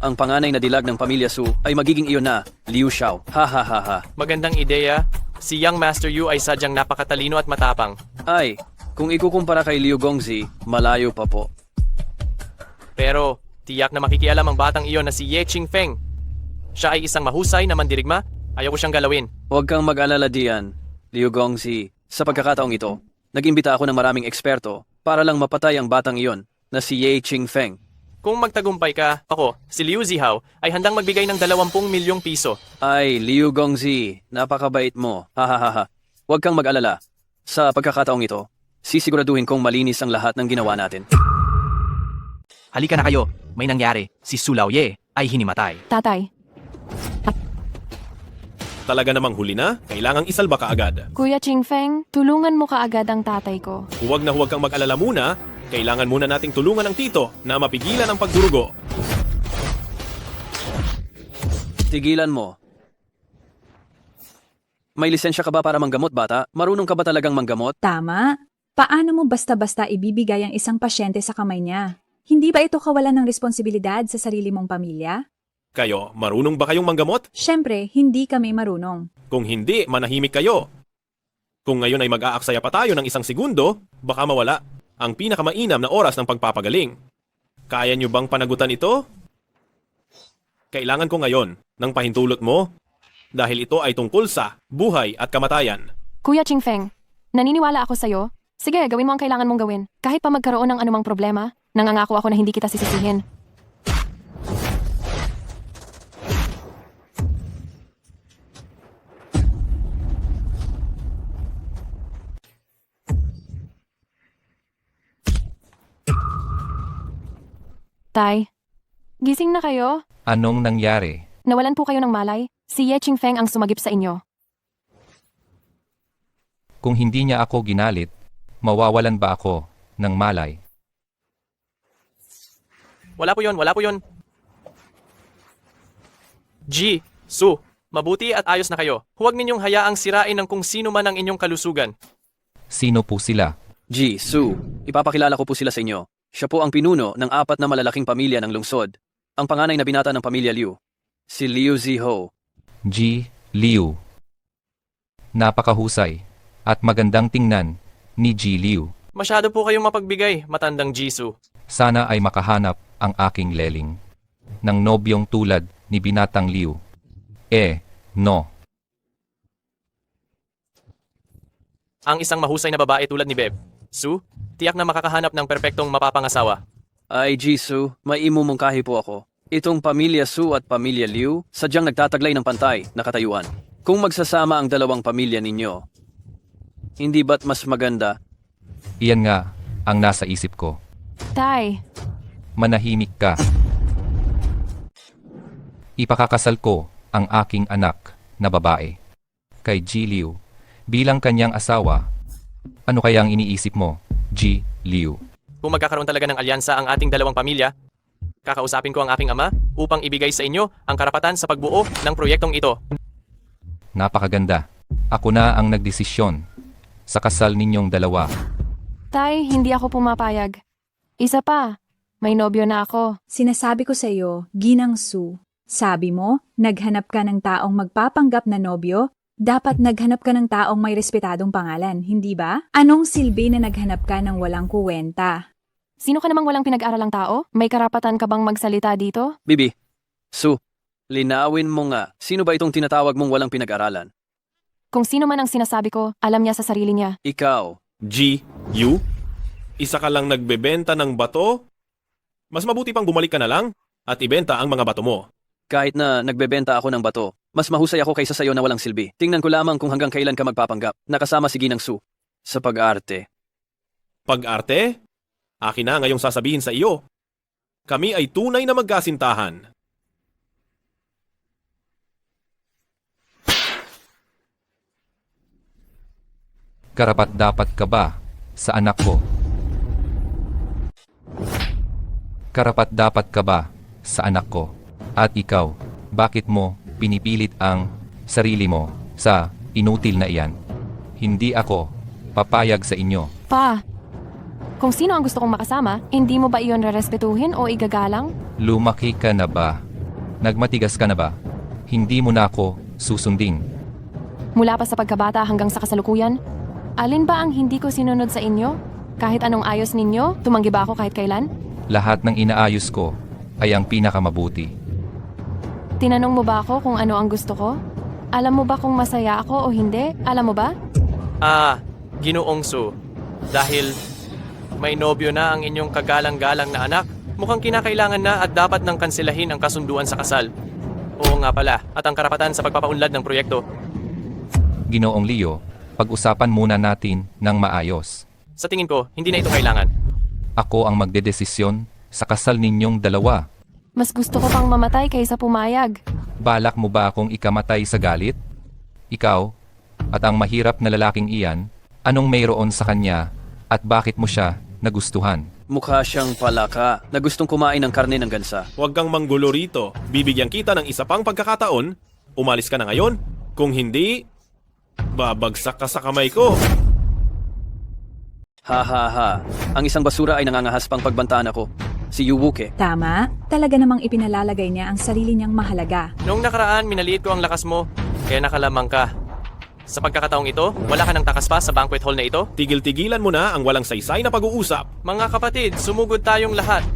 ang panganay na dilag ng pamilya Su ay magiging iyon na, Liu Xiao. Ha. Magandang ideya. Si Young Master Yu ay sadyang napakatalino at matapang. Ay, kung ikukumpara kay Liu Gongzi, malayo pa po. Pero, tiyak na makikialam ang batang iyon na si Ye Qingfeng. Siya ay isang mahusay na mandirigma. Ayaw ko siyang galawin. Huwag kang mag-alala diyan, Liu Gongzi. Sa pagkakataong ito, nag-imbita ako ng maraming eksperto para lang mapatay ang batang iyon na si Ye Qingfeng. Kung magtagumpay ka, ako, si Liu Zihao, ay handang magbigay ng 20 milyong piso. Ay, Liu Gongzi, napakabait mo. Ha. Huwag kang mag-alala. Sa pagkakataong ito, sisiguraduhin kong malinis ang lahat ng ginawa natin. Halika na kayo. May nangyari. Si Su Laoye ay hinimatay. Tatay, Talaga namang huli na? Kailangang isalba ka agad. Kuya Ching Feng, tulungan mo kaagad ang tatay ko. Huwag kang mag-alala muna. Kailangan muna nating tulungan ang tito na mapigilan ang pagdurugo. Tigilan mo. May lisensya ka ba para manggamot, bata? Marunong ka ba talagang manggamot? Tama. Paano mo basta-basta ibibigay ang isang pasyente sa kamay niya? Hindi ba ito kawalan ng responsibilidad sa sarili mong pamilya? Kayo, marunong ba kayong manggamot? Siyempre, hindi kami marunong. Kung hindi, manahimik kayo. Kung ngayon ay mag-aaksaya pa tayo ng 1 segundo, baka mawala ang pinakamainam na oras ng pagpapagaling. Kaya nyo bang panagutan ito? Kailangan ko ngayon ng pahintulot mo dahil ito ay tungkol sa buhay at kamatayan. Kuya Chingfeng, naniniwala ako sa'yo. Sige, gawin mo ang kailangan mong gawin. Kahit pa magkaroon ng anumang problema, nangangako ako na hindi kita sisisihin. Tay, gising na kayo? Anong nangyari? Nawalan po kayo ng malay? Si Ye Chingfeng ang sumagip sa inyo. Kung hindi niya ako ginalit, mawawalan ba ako ng malay? Wala po yun. G, Su, mabuti at ayos na kayo. Huwag ninyong hayaang sirain ng kung sino man ang inyong kalusugan. Sino po sila? Ji, Su, ipapakilala ko po sila sa inyo. Siya po ang pinuno ng 4 na malalaking pamilya ng lungsod. Ang panganay na binata ng pamilya Liu, si Liu Ziho. Ji Liu. Napakahusay at magandang tingnan ni Ji Liu. Masyado po kayong mapagbigay, matandang Jisoo. Sana ay makahanap ang aking leling ng nobyong tulad ni Binatang Liu. No. Ang isang mahusay na babae tulad ni Beb, Su, tiyak na makakahanap ng perpektong mapapangasawa. Ay, Jisoo, may imumungkahi po ako. Itong pamilya Su at pamilya Liu sadyang nagtataglay ng pantay na katayuan. Kung magsasama ang dalawang pamilya ninyo, hindi ba't mas maganda? Iyan nga ang nasa isip ko. Tay, Manahimik ka. Ipakakasal ko ang aking anak na babae kay Ji Liu bilang kanyang asawa. Ano kaya ang iniisip mo, Ji Liu? Kung magkakaroon talaga ng alyansa ang ating dalawang pamilya, kakausapin ko ang aking ama upang ibigay sa inyo ang karapatan sa pagbuo ng proyektong ito. Napakaganda. Ako na ang nagdesisyon sa kasal ninyong dalawa. Tay, hindi ako pumapayag. Isa pa, may nobyo na ako. Sinasabi ko sa iyo, Ginang Su, sabi mo, naghanap ka ng taong magpapanggap na nobyo? Dapat naghanap ka ng taong may respetadong pangalan, hindi ba? Anong silbi na naghanap ka ng walang kuwenta? Sino ka namang walang pinag-aralang tao? May karapatan ka bang magsalita dito? Bibi, Su, linawin mo nga, sino ba itong tinatawag mong walang pinag-aralan? Kung sino man ang sinasabi ko, alam niya sa sarili niya. Ikaw. G, you? Isa ka lang nagbebenta ng bato? Mas mabuti pang bumalik ka na lang at ibenta ang mga bato mo. Kahit na nagbebenta ako ng bato, mas mahusay ako kaysa sayo na walang silbi. Tingnan ko lamang kung hanggang kailan ka magpapanggap. Nakasama si Ginang Su sa pag-arte. Pag-arte? Akin na ngayong sasabihin sa iyo. Kami ay tunay na magkasintahan. Karapat-dapat ka ba sa anak ko? Karapat-dapat ka ba sa anak ko? At ikaw, bakit mo pinipilit ang sarili mo sa inutil na iyan? Hindi ako papayag sa inyo. Pa, kung sino ang gusto kong makasama, hindi mo ba iyon rerespetuhin o igagalang? Lumaki ka na ba? Nagmatigas ka na ba? Hindi mo na ako susundin. Mula pa sa pagkabata hanggang sa kasalukuyan, alin ba ang hindi ko sinunod sa inyo? Kahit anong ayos ninyo, tumanggi ba ako kahit kailan? Lahat ng inaayos ko ay ang pinakamabuti. Tinanong mo ba ako kung ano ang gusto ko? Alam mo ba kung masaya ako o hindi? Alam mo ba? Ginoong Su, dahil may nobyo na ang inyong kagalang-galang na anak, mukhang kinakailangan na at dapat nang kanselahin ang kasunduan sa kasal. Oo nga pala, at ang karapatan sa pagpapaunlad ng proyekto. Ginoong Leo, pag-usapan muna natin ng maayos. Sa tingin ko, hindi na ito kailangan. Ako ang magdedesisyon sa kasal ninyong dalawa. Mas gusto ko pang mamatay kaysa pumayag. Balak mo ba akong ikamatay sa galit? Ikaw, at ang mahirap na lalaking iyan, anong mayroon sa kanya at bakit mo siya nagustuhan? Mukha siyang palaka na gustong kumain ng karne ng gansa. Huwag kang manggulo rito. Bibigyan kita ng isa pang pagkakataon. Umalis ka na ngayon. Kung hindi, babagsak ka sa kamay ko. Ha ha ha. Ang isang basura ay nangangahas pang pagbantaan ako. Si Yu Wuke. Tama, talaga namang ipinalalagay niya ang sarili niyang mahalaga. Noong nakaraan, minaliit ko ang lakas mo, kaya nakalamang ka. Sa pagkakataong ito, wala ka ng takas pa sa banquet hall na ito? Tigil-tigilan mo na ang walang saysay na pag-uusap. Mga kapatid, sumugod tayong lahat.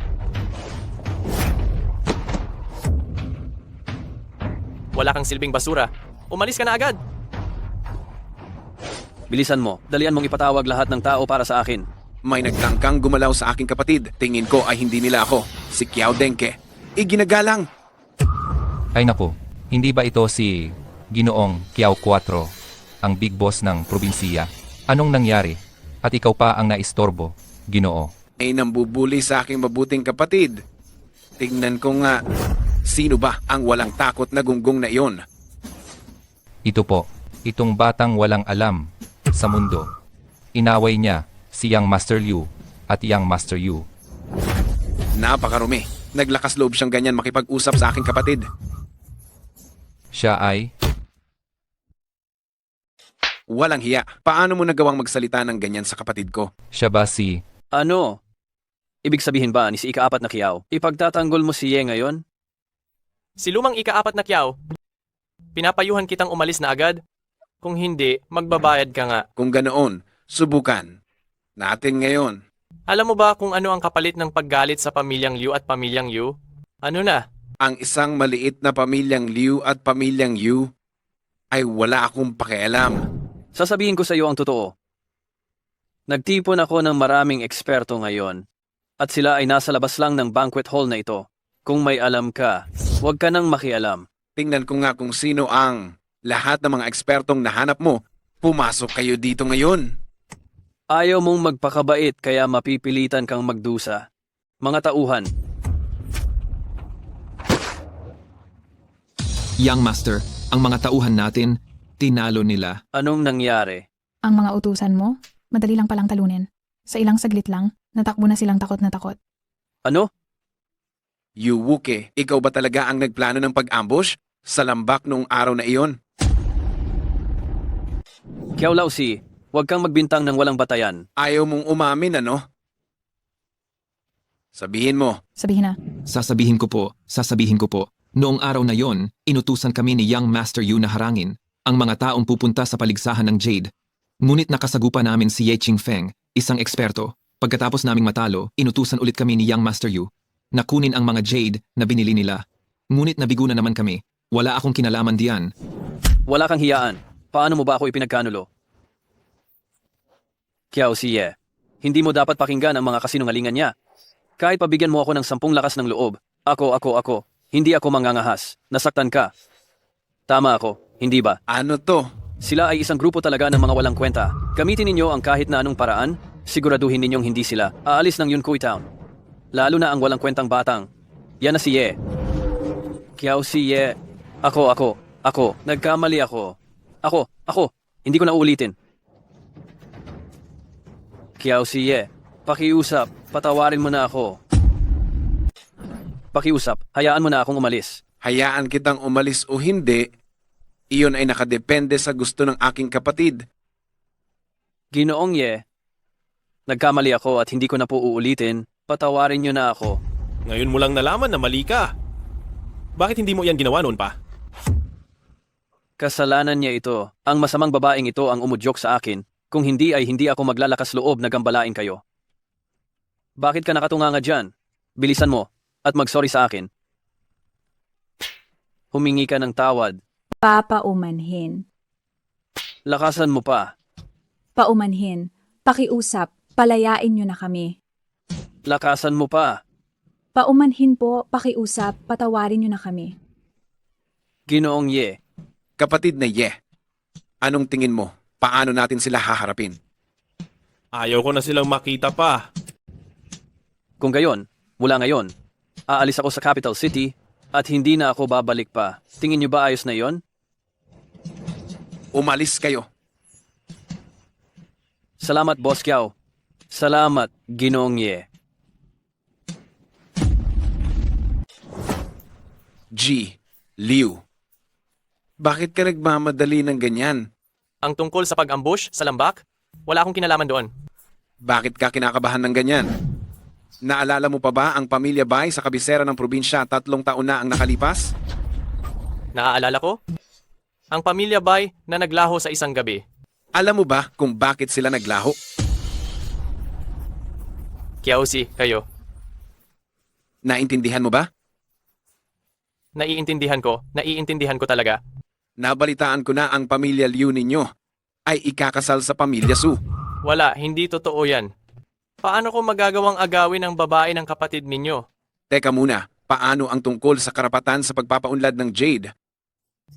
Wala kang silbing basura. Umalis ka na agad. Bilisan mo, dalian mong ipatawag lahat ng tao para sa akin. May nagtangkang gumalaw sa aking kapatid. Tingin ko ay hindi nila ako. Si Kiao Denke. Iginagalang. Ay naku, hindi ba ito si Ginoong Kiao 4, ang big boss ng probinsiya? Anong nangyari? At ikaw pa ang naistorbo, Ginoo. Ay nambubuli sa aking mabuting kapatid. Tingnan ko nga. Sino ba ang walang takot na gunggong na iyon? Ito po, itong batang walang alam sa mundo. Inaway niya si Young Master Liu at Young Master Yu. Napakarumi. Naglakas loob siyang ganyan makipag-usap sa aking kapatid. Siya ay Walang hiya. Paano mo nagawang magsalita ng ganyan sa kapatid ko? siya ba si Ano? Ibig sabihin ba ni si ika-4 na Kiao? Ipagtatanggol mo si Ye ngayon? Si lumang ika-4 na Kiao, pinapayuhan kitang umalis na agad. Kung hindi, magbabayad ka nga. Kung ganoon, subukan natin ngayon. Alam mo ba kung ano ang kapalit ng paggalit sa pamilyang Liu at pamilyang Yu? Ano na? Ang isang maliit na pamilyang Liu at pamilyang Yu ay wala akong pakialam. Sasabihin ko sa iyo ang totoo. Nagtipon ako ng maraming eksperto ngayon at sila ay nasa labas lang ng banquet hall na ito. Kung may alam ka, huwag ka nang makialam. Tingnan ko nga kung sino ang lahat ng mga ekspertong nahanap mo. Pumasok kayo dito ngayon. Ayaw mong magpakabait kaya mapipilitan kang magdusa. Mga tauhan, Young Master, ang mga tauhan natin, tinalo nila. anong nangyari? Ang mga utusan mo, madali lang palang talunin. Sa ilang saglit lang, natakbo na silang takot na takot. Ano? Yu Wuke, ikaw ba talaga ang nagplano ng pag-ambush sa lambak noong araw na iyon? Kiao Laosi, huwag kang magbintang ng walang batayan. Ayaw mong umamin, ano? Sabihin mo. Sabihin na. Sasabihin ko po. Noong araw na yon, inutusan kami ni Young Master Yu na harangin ang mga taong pupunta sa paligsahan ng Jade. Ngunit nakasagupa namin si Ye Qingfeng, isang eksperto. Pagkatapos naming matalo, inutusan ulit kami ni Young Master Yu na kunin ang mga Jade na binili nila. Ngunit nabigo na naman kami. Wala akong kinalaman diyan. Wala kang hiyaan. Paano mo ba ako ipinagkanulo? Kiao Siye, hindi mo dapat pakinggan ang mga kasinungalingan niya. Kahit pabigyan mo ako ng 10 lakas ng loob, ako, hindi ako mangangahas. Nasaktan ka. Tama ako, hindi ba? Ano to? Sila ay isang grupo talaga ng mga walang kwenta. Gamitin ninyo ang kahit na anong paraan, siguraduhin ninyong hindi sila aalis ng Yunhui Town. Lalo na ang walang kwentang batang. Yan na si Ye. Kiao Siye. Ako. Nagkamali ako. Ako. Hindi ko na uulitin. Kiao Siye. Pakiusap. Patawarin mo na ako. Pakiusap. Hayaan mo na akong umalis. Hayaan kitang umalis o hindi, iyon ay nakadepende sa gusto ng aking kapatid. Ginoong Ye. Nagkamali ako at hindi ko na po uulitin. Patawarin niyo na ako. Ngayon mo lang nalaman na mali ka. Bakit hindi mo yan ginawa noon pa? Kasalanan niya ito. Ang masamang babaeng ito ang umudyok sa akin. Kung hindi ay hindi ako maglalakas loob na gambalain kayo. Bakit ka nakatunganga dyan? Bilisan mo at mag-sorry sa akin. Humingi ka ng tawad. Papaumanhin. Lakasan mo pa. Paumanhin. Pakiusap. Palayain niyo na kami. Lakasan mo pa. Paumanhin po, pakiusap, patawarin niyo na kami. Ginoong Ye. Kapatid na Ye, anong tingin mo? Paano natin sila haharapin? Ayaw ko na silang makita pa. Kung gayon, mula ngayon, aalis ako sa capital city at hindi na ako babalik pa. Tingin niyo ba ayos na yon? Umalis kayo. Salamat, Boss Kiao. Salamat, Ginoong Ye. Liu. Bakit ka nagmamadali ng ganyan? Ang tungkol sa pag-ambush sa lambak, wala akong kinalaman doon. Bakit ka kinakabahan ng ganyan? Naalala mo pa ba ang pamilya Bay sa kabisera ng probinsya 3 taon na ang nakalipas? Naaalala ko? Ang pamilya Bay na naglaho sa isang gabi. Alam mo ba kung bakit sila naglaho? Kiausi, kayo. Naintindihan mo ba? Naiintindihan ko talaga. Nabalitaan ko na ang pamilya Liu ninyo ay ikakasal sa pamilya Su. Wala, hindi totoo yan. Paano ko magagawang agawin ang babae ng kapatid ninyo? Teka muna, paano ang tungkol sa karapatan sa pagpapaunlad ng Jade?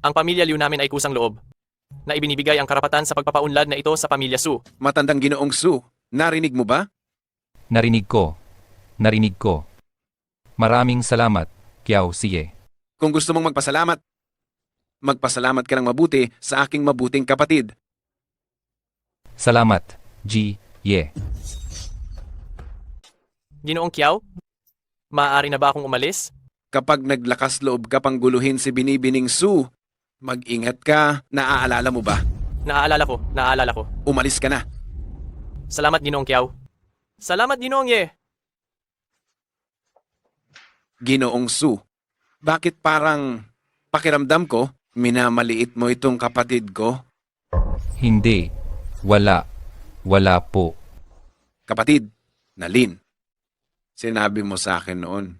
Ang pamilya Liu namin ay kusang loob na ibinibigay ang karapatan sa pagpapaunlad na ito sa pamilya Su. Matandang Ginoong Su, narinig mo ba? Narinig ko. Maraming salamat, Kiao Siye. Kung gusto mong magpasalamat ka ng mabuti sa aking mabuting kapatid. Salamat, G. Ye. Ginoong Kiao? Maaari na ba akong umalis? Kapag naglakas loob ka pang guluhin si Binibining Su, mag-ingat ka, naaalala mo ba? Naaalala ko. Umalis ka na. Salamat, Ginoong Kiao. Salamat, Ginoong Ye. Ginoong Su, bakit parang pakiramdam ko, minamaliit mo itong kapatid ko? Hindi. Wala po. Kapatid, na Lin. Sinabi mo sa akin noon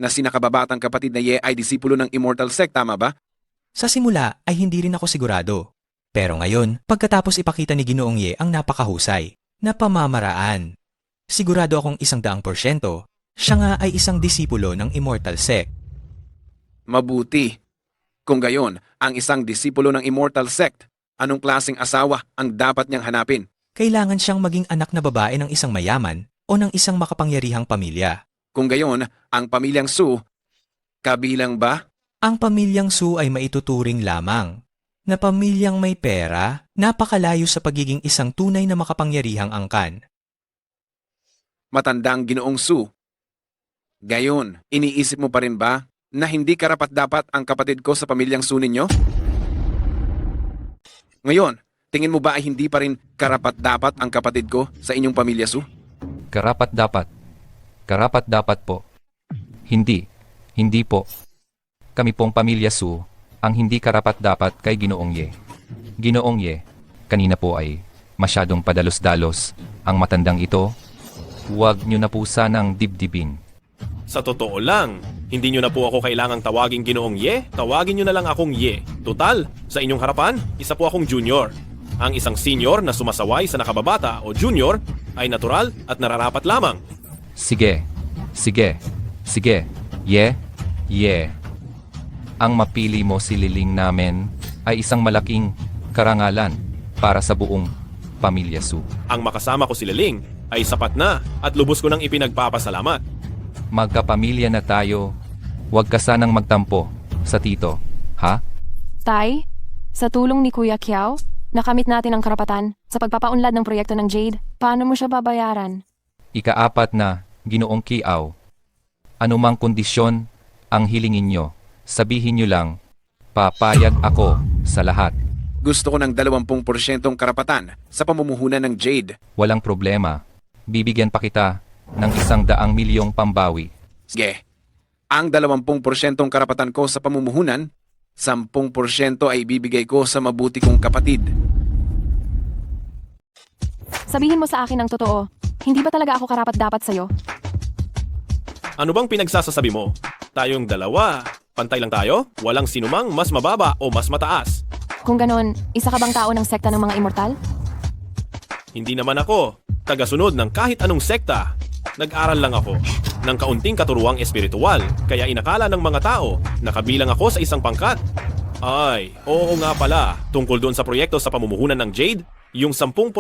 na sinakababatang kapatid na Ye ay disipulo ng Immortal Sect, tama ba? Sa simula ay hindi rin ako sigurado. Pero ngayon, pagkatapos ipakita ni Ginoong Ye ang napakahusay na pamamaraan, sigurado akong 100%, siya nga ay isang disipulo ng Immortal Sect. Mabuti. Kung gayon, ang isang disipulo ng Immortal Sect, anong klaseng asawa ang dapat niyang hanapin? Kailangan siyang maging anak na babae ng isang mayaman o ng isang makapangyarihang pamilya. Kung gayon, ang pamilyang Su, kabilang ba? Ang pamilyang Su ay maituturing lamang na pamilyang may pera, napakalayo sa pagiging isang tunay na makapangyarihang angkan. Matandang Ginoong Su. Gayon, iniisip mo pa rin ba na hindi karapat-dapat ang kapatid ko sa pamilyang Su ninyo? Ngayon, tingin mo ba ay hindi pa rin karapat-dapat ang kapatid ko sa inyong pamilya Su? Karapat-dapat po. Hindi po. Kami pong pamilya Su ang hindi karapat-dapat kay Ginoong Ye. Ginoong Ye, kanina po ay masyadong padalos-dalos ang matandang ito. Huwag niyo na po sanang dibdibin. Sa totoo lang, hindi nyo na po ako kailangang tawagin Ginoong Ye, tawagin nyo na lang akong Ye. Total, sa inyong harapan, isa po akong junior. Ang isang senior na sumasaway sa nakababata o junior ay natural at nararapat lamang. Sige. Ye. Ang mapili mo si Liling namin ay isang malaking karangalan para sa buong pamilya Su. Ang makasama ko si Liling ay sapat na at lubos ko nang ipinagpapasalamat. Magkapamilya na tayo. Huwag ka sanang magtampo sa tito, ha? Tay, sa tulong ni Kuya Kiao, nakamit natin ang karapatan sa pagpapaunlad ng proyekto ng Jade. Paano mo siya babayaran? Ika-4 na, Ginoong Kiao. Anumang kondisyon ang hilingin nyo, sabihin nyo lang, papayag ako sa lahat. Gusto ko ng 20% karapatan sa pamumuhunan ng Jade. Walang problema. Bibigyan pa kita ng 100 milyong pambawi. Sige. Ang 20% karapatan ko sa pamumuhunan, 10% ay ibibigay ko sa mabuti kong kapatid. Sabihin mo sa akin ang totoo. Hindi ba talaga ako karapat-dapat sa'yo? Ano bang pinagsasasabi mo? Tayong dalawa, pantay lang tayo? Walang sinumang mas mababa o mas mataas. Kung ganon, isa ka bang tao ng sekta ng mga immortal? Hindi naman ako tagasunod ng kahit anong sekta. Nag-aral lang ako ng kaunting katuruang espiritual, kaya inakala ng mga tao na kabilang ako sa isang pangkat. Ay, oo nga pala, tungkol doon sa proyekto sa pamumuhunan ng Jade, yung 10%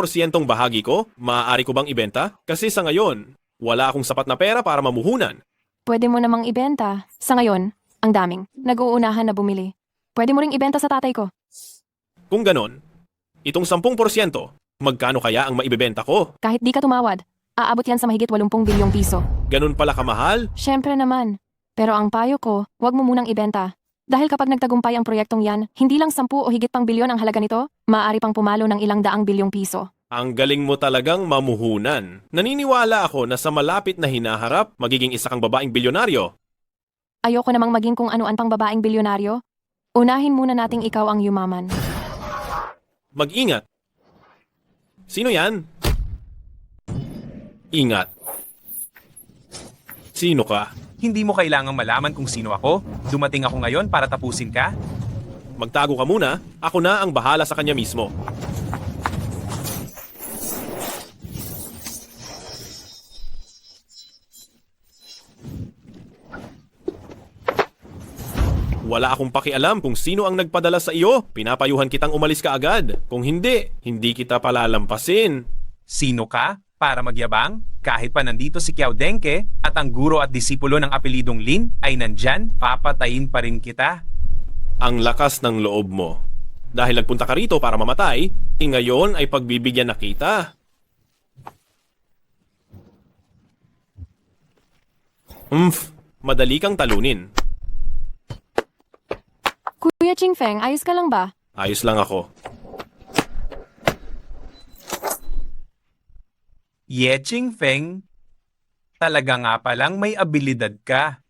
bahagi ko, maaari ko bang ibenta? Kasi sa ngayon, wala akong sapat na pera para mamuhunan. Pwede mo namang ibenta. Sa ngayon, ang daming nag-uunahan na bumili. Pwede mo ring ibenta sa tatay ko. Kung ganon, itong 10%, magkano kaya ang maibebenta ko? Kahit di ka tumawad, aabot yan sa mahigit 80 bilyong piso. Ganun pala kamahal? Siyempre naman. Pero ang payo ko, huwag mo munang ibenta. Dahil kapag nagtagumpay ang proyektong yan, hindi lang 10 o higit pang bilyon ang halaga nito, maaari pang pumalo ng ilang daang bilyong piso. Ang galing mo talagang mamuhunan. Naniniwala ako na sa malapit na hinaharap, magiging isa kang babaeng bilyonaryo. Ayoko namang maging kung anuan pang babaeng bilyonaryo. Unahin muna nating ikaw ang yumaman. Mag-ingat. Sino yan? Ingat. Sino ka? Hindi mo kailangang malaman kung sino ako. Dumating ako ngayon para tapusin ka. Magtago ka muna, ako na ang bahala sa kanya mismo. Wala akong pakialam kung sino ang nagpadala sa iyo. Pinapayuhan kitang umalis ka agad. Kung hindi, hindi kita palalampasin. Sino ka? Para magyabang? Kahit pa nandito si Kiao Denke at ang guro at disipulo ng apelidong Lin ay nandyan, papatayin pa rin kita. Ang lakas ng loob mo. Dahil nagpunta ka rito para mamatay, ngayon ay pagbibigyan na kita. Madali kang talunin. Kuya Chingfeng, ayos ka lang ba? Ayos lang ako. Ye Chingfeng, talaga nga palang may abilidad ka.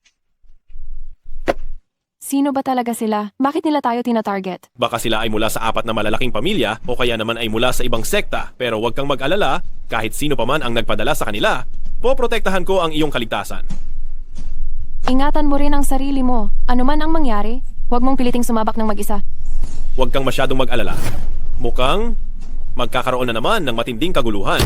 Sino ba talaga sila? Bakit nila tayo tina-target? Baka sila ay mula sa 4 na malalaking pamilya o kaya naman ay mula sa ibang sekta. Pero huwag kang mag-alala, kahit sino pa man ang nagpadala sa kanila, poprotektahan ko ang iyong kaligtasan. Ingatan mo rin ang sarili mo. Ano man ang mangyari, huwag mong piliting sumabak ng mag-isa. Huwag kang masyadong mag-alala. Mukhang magkakaroon na naman ng matinding kaguluhan.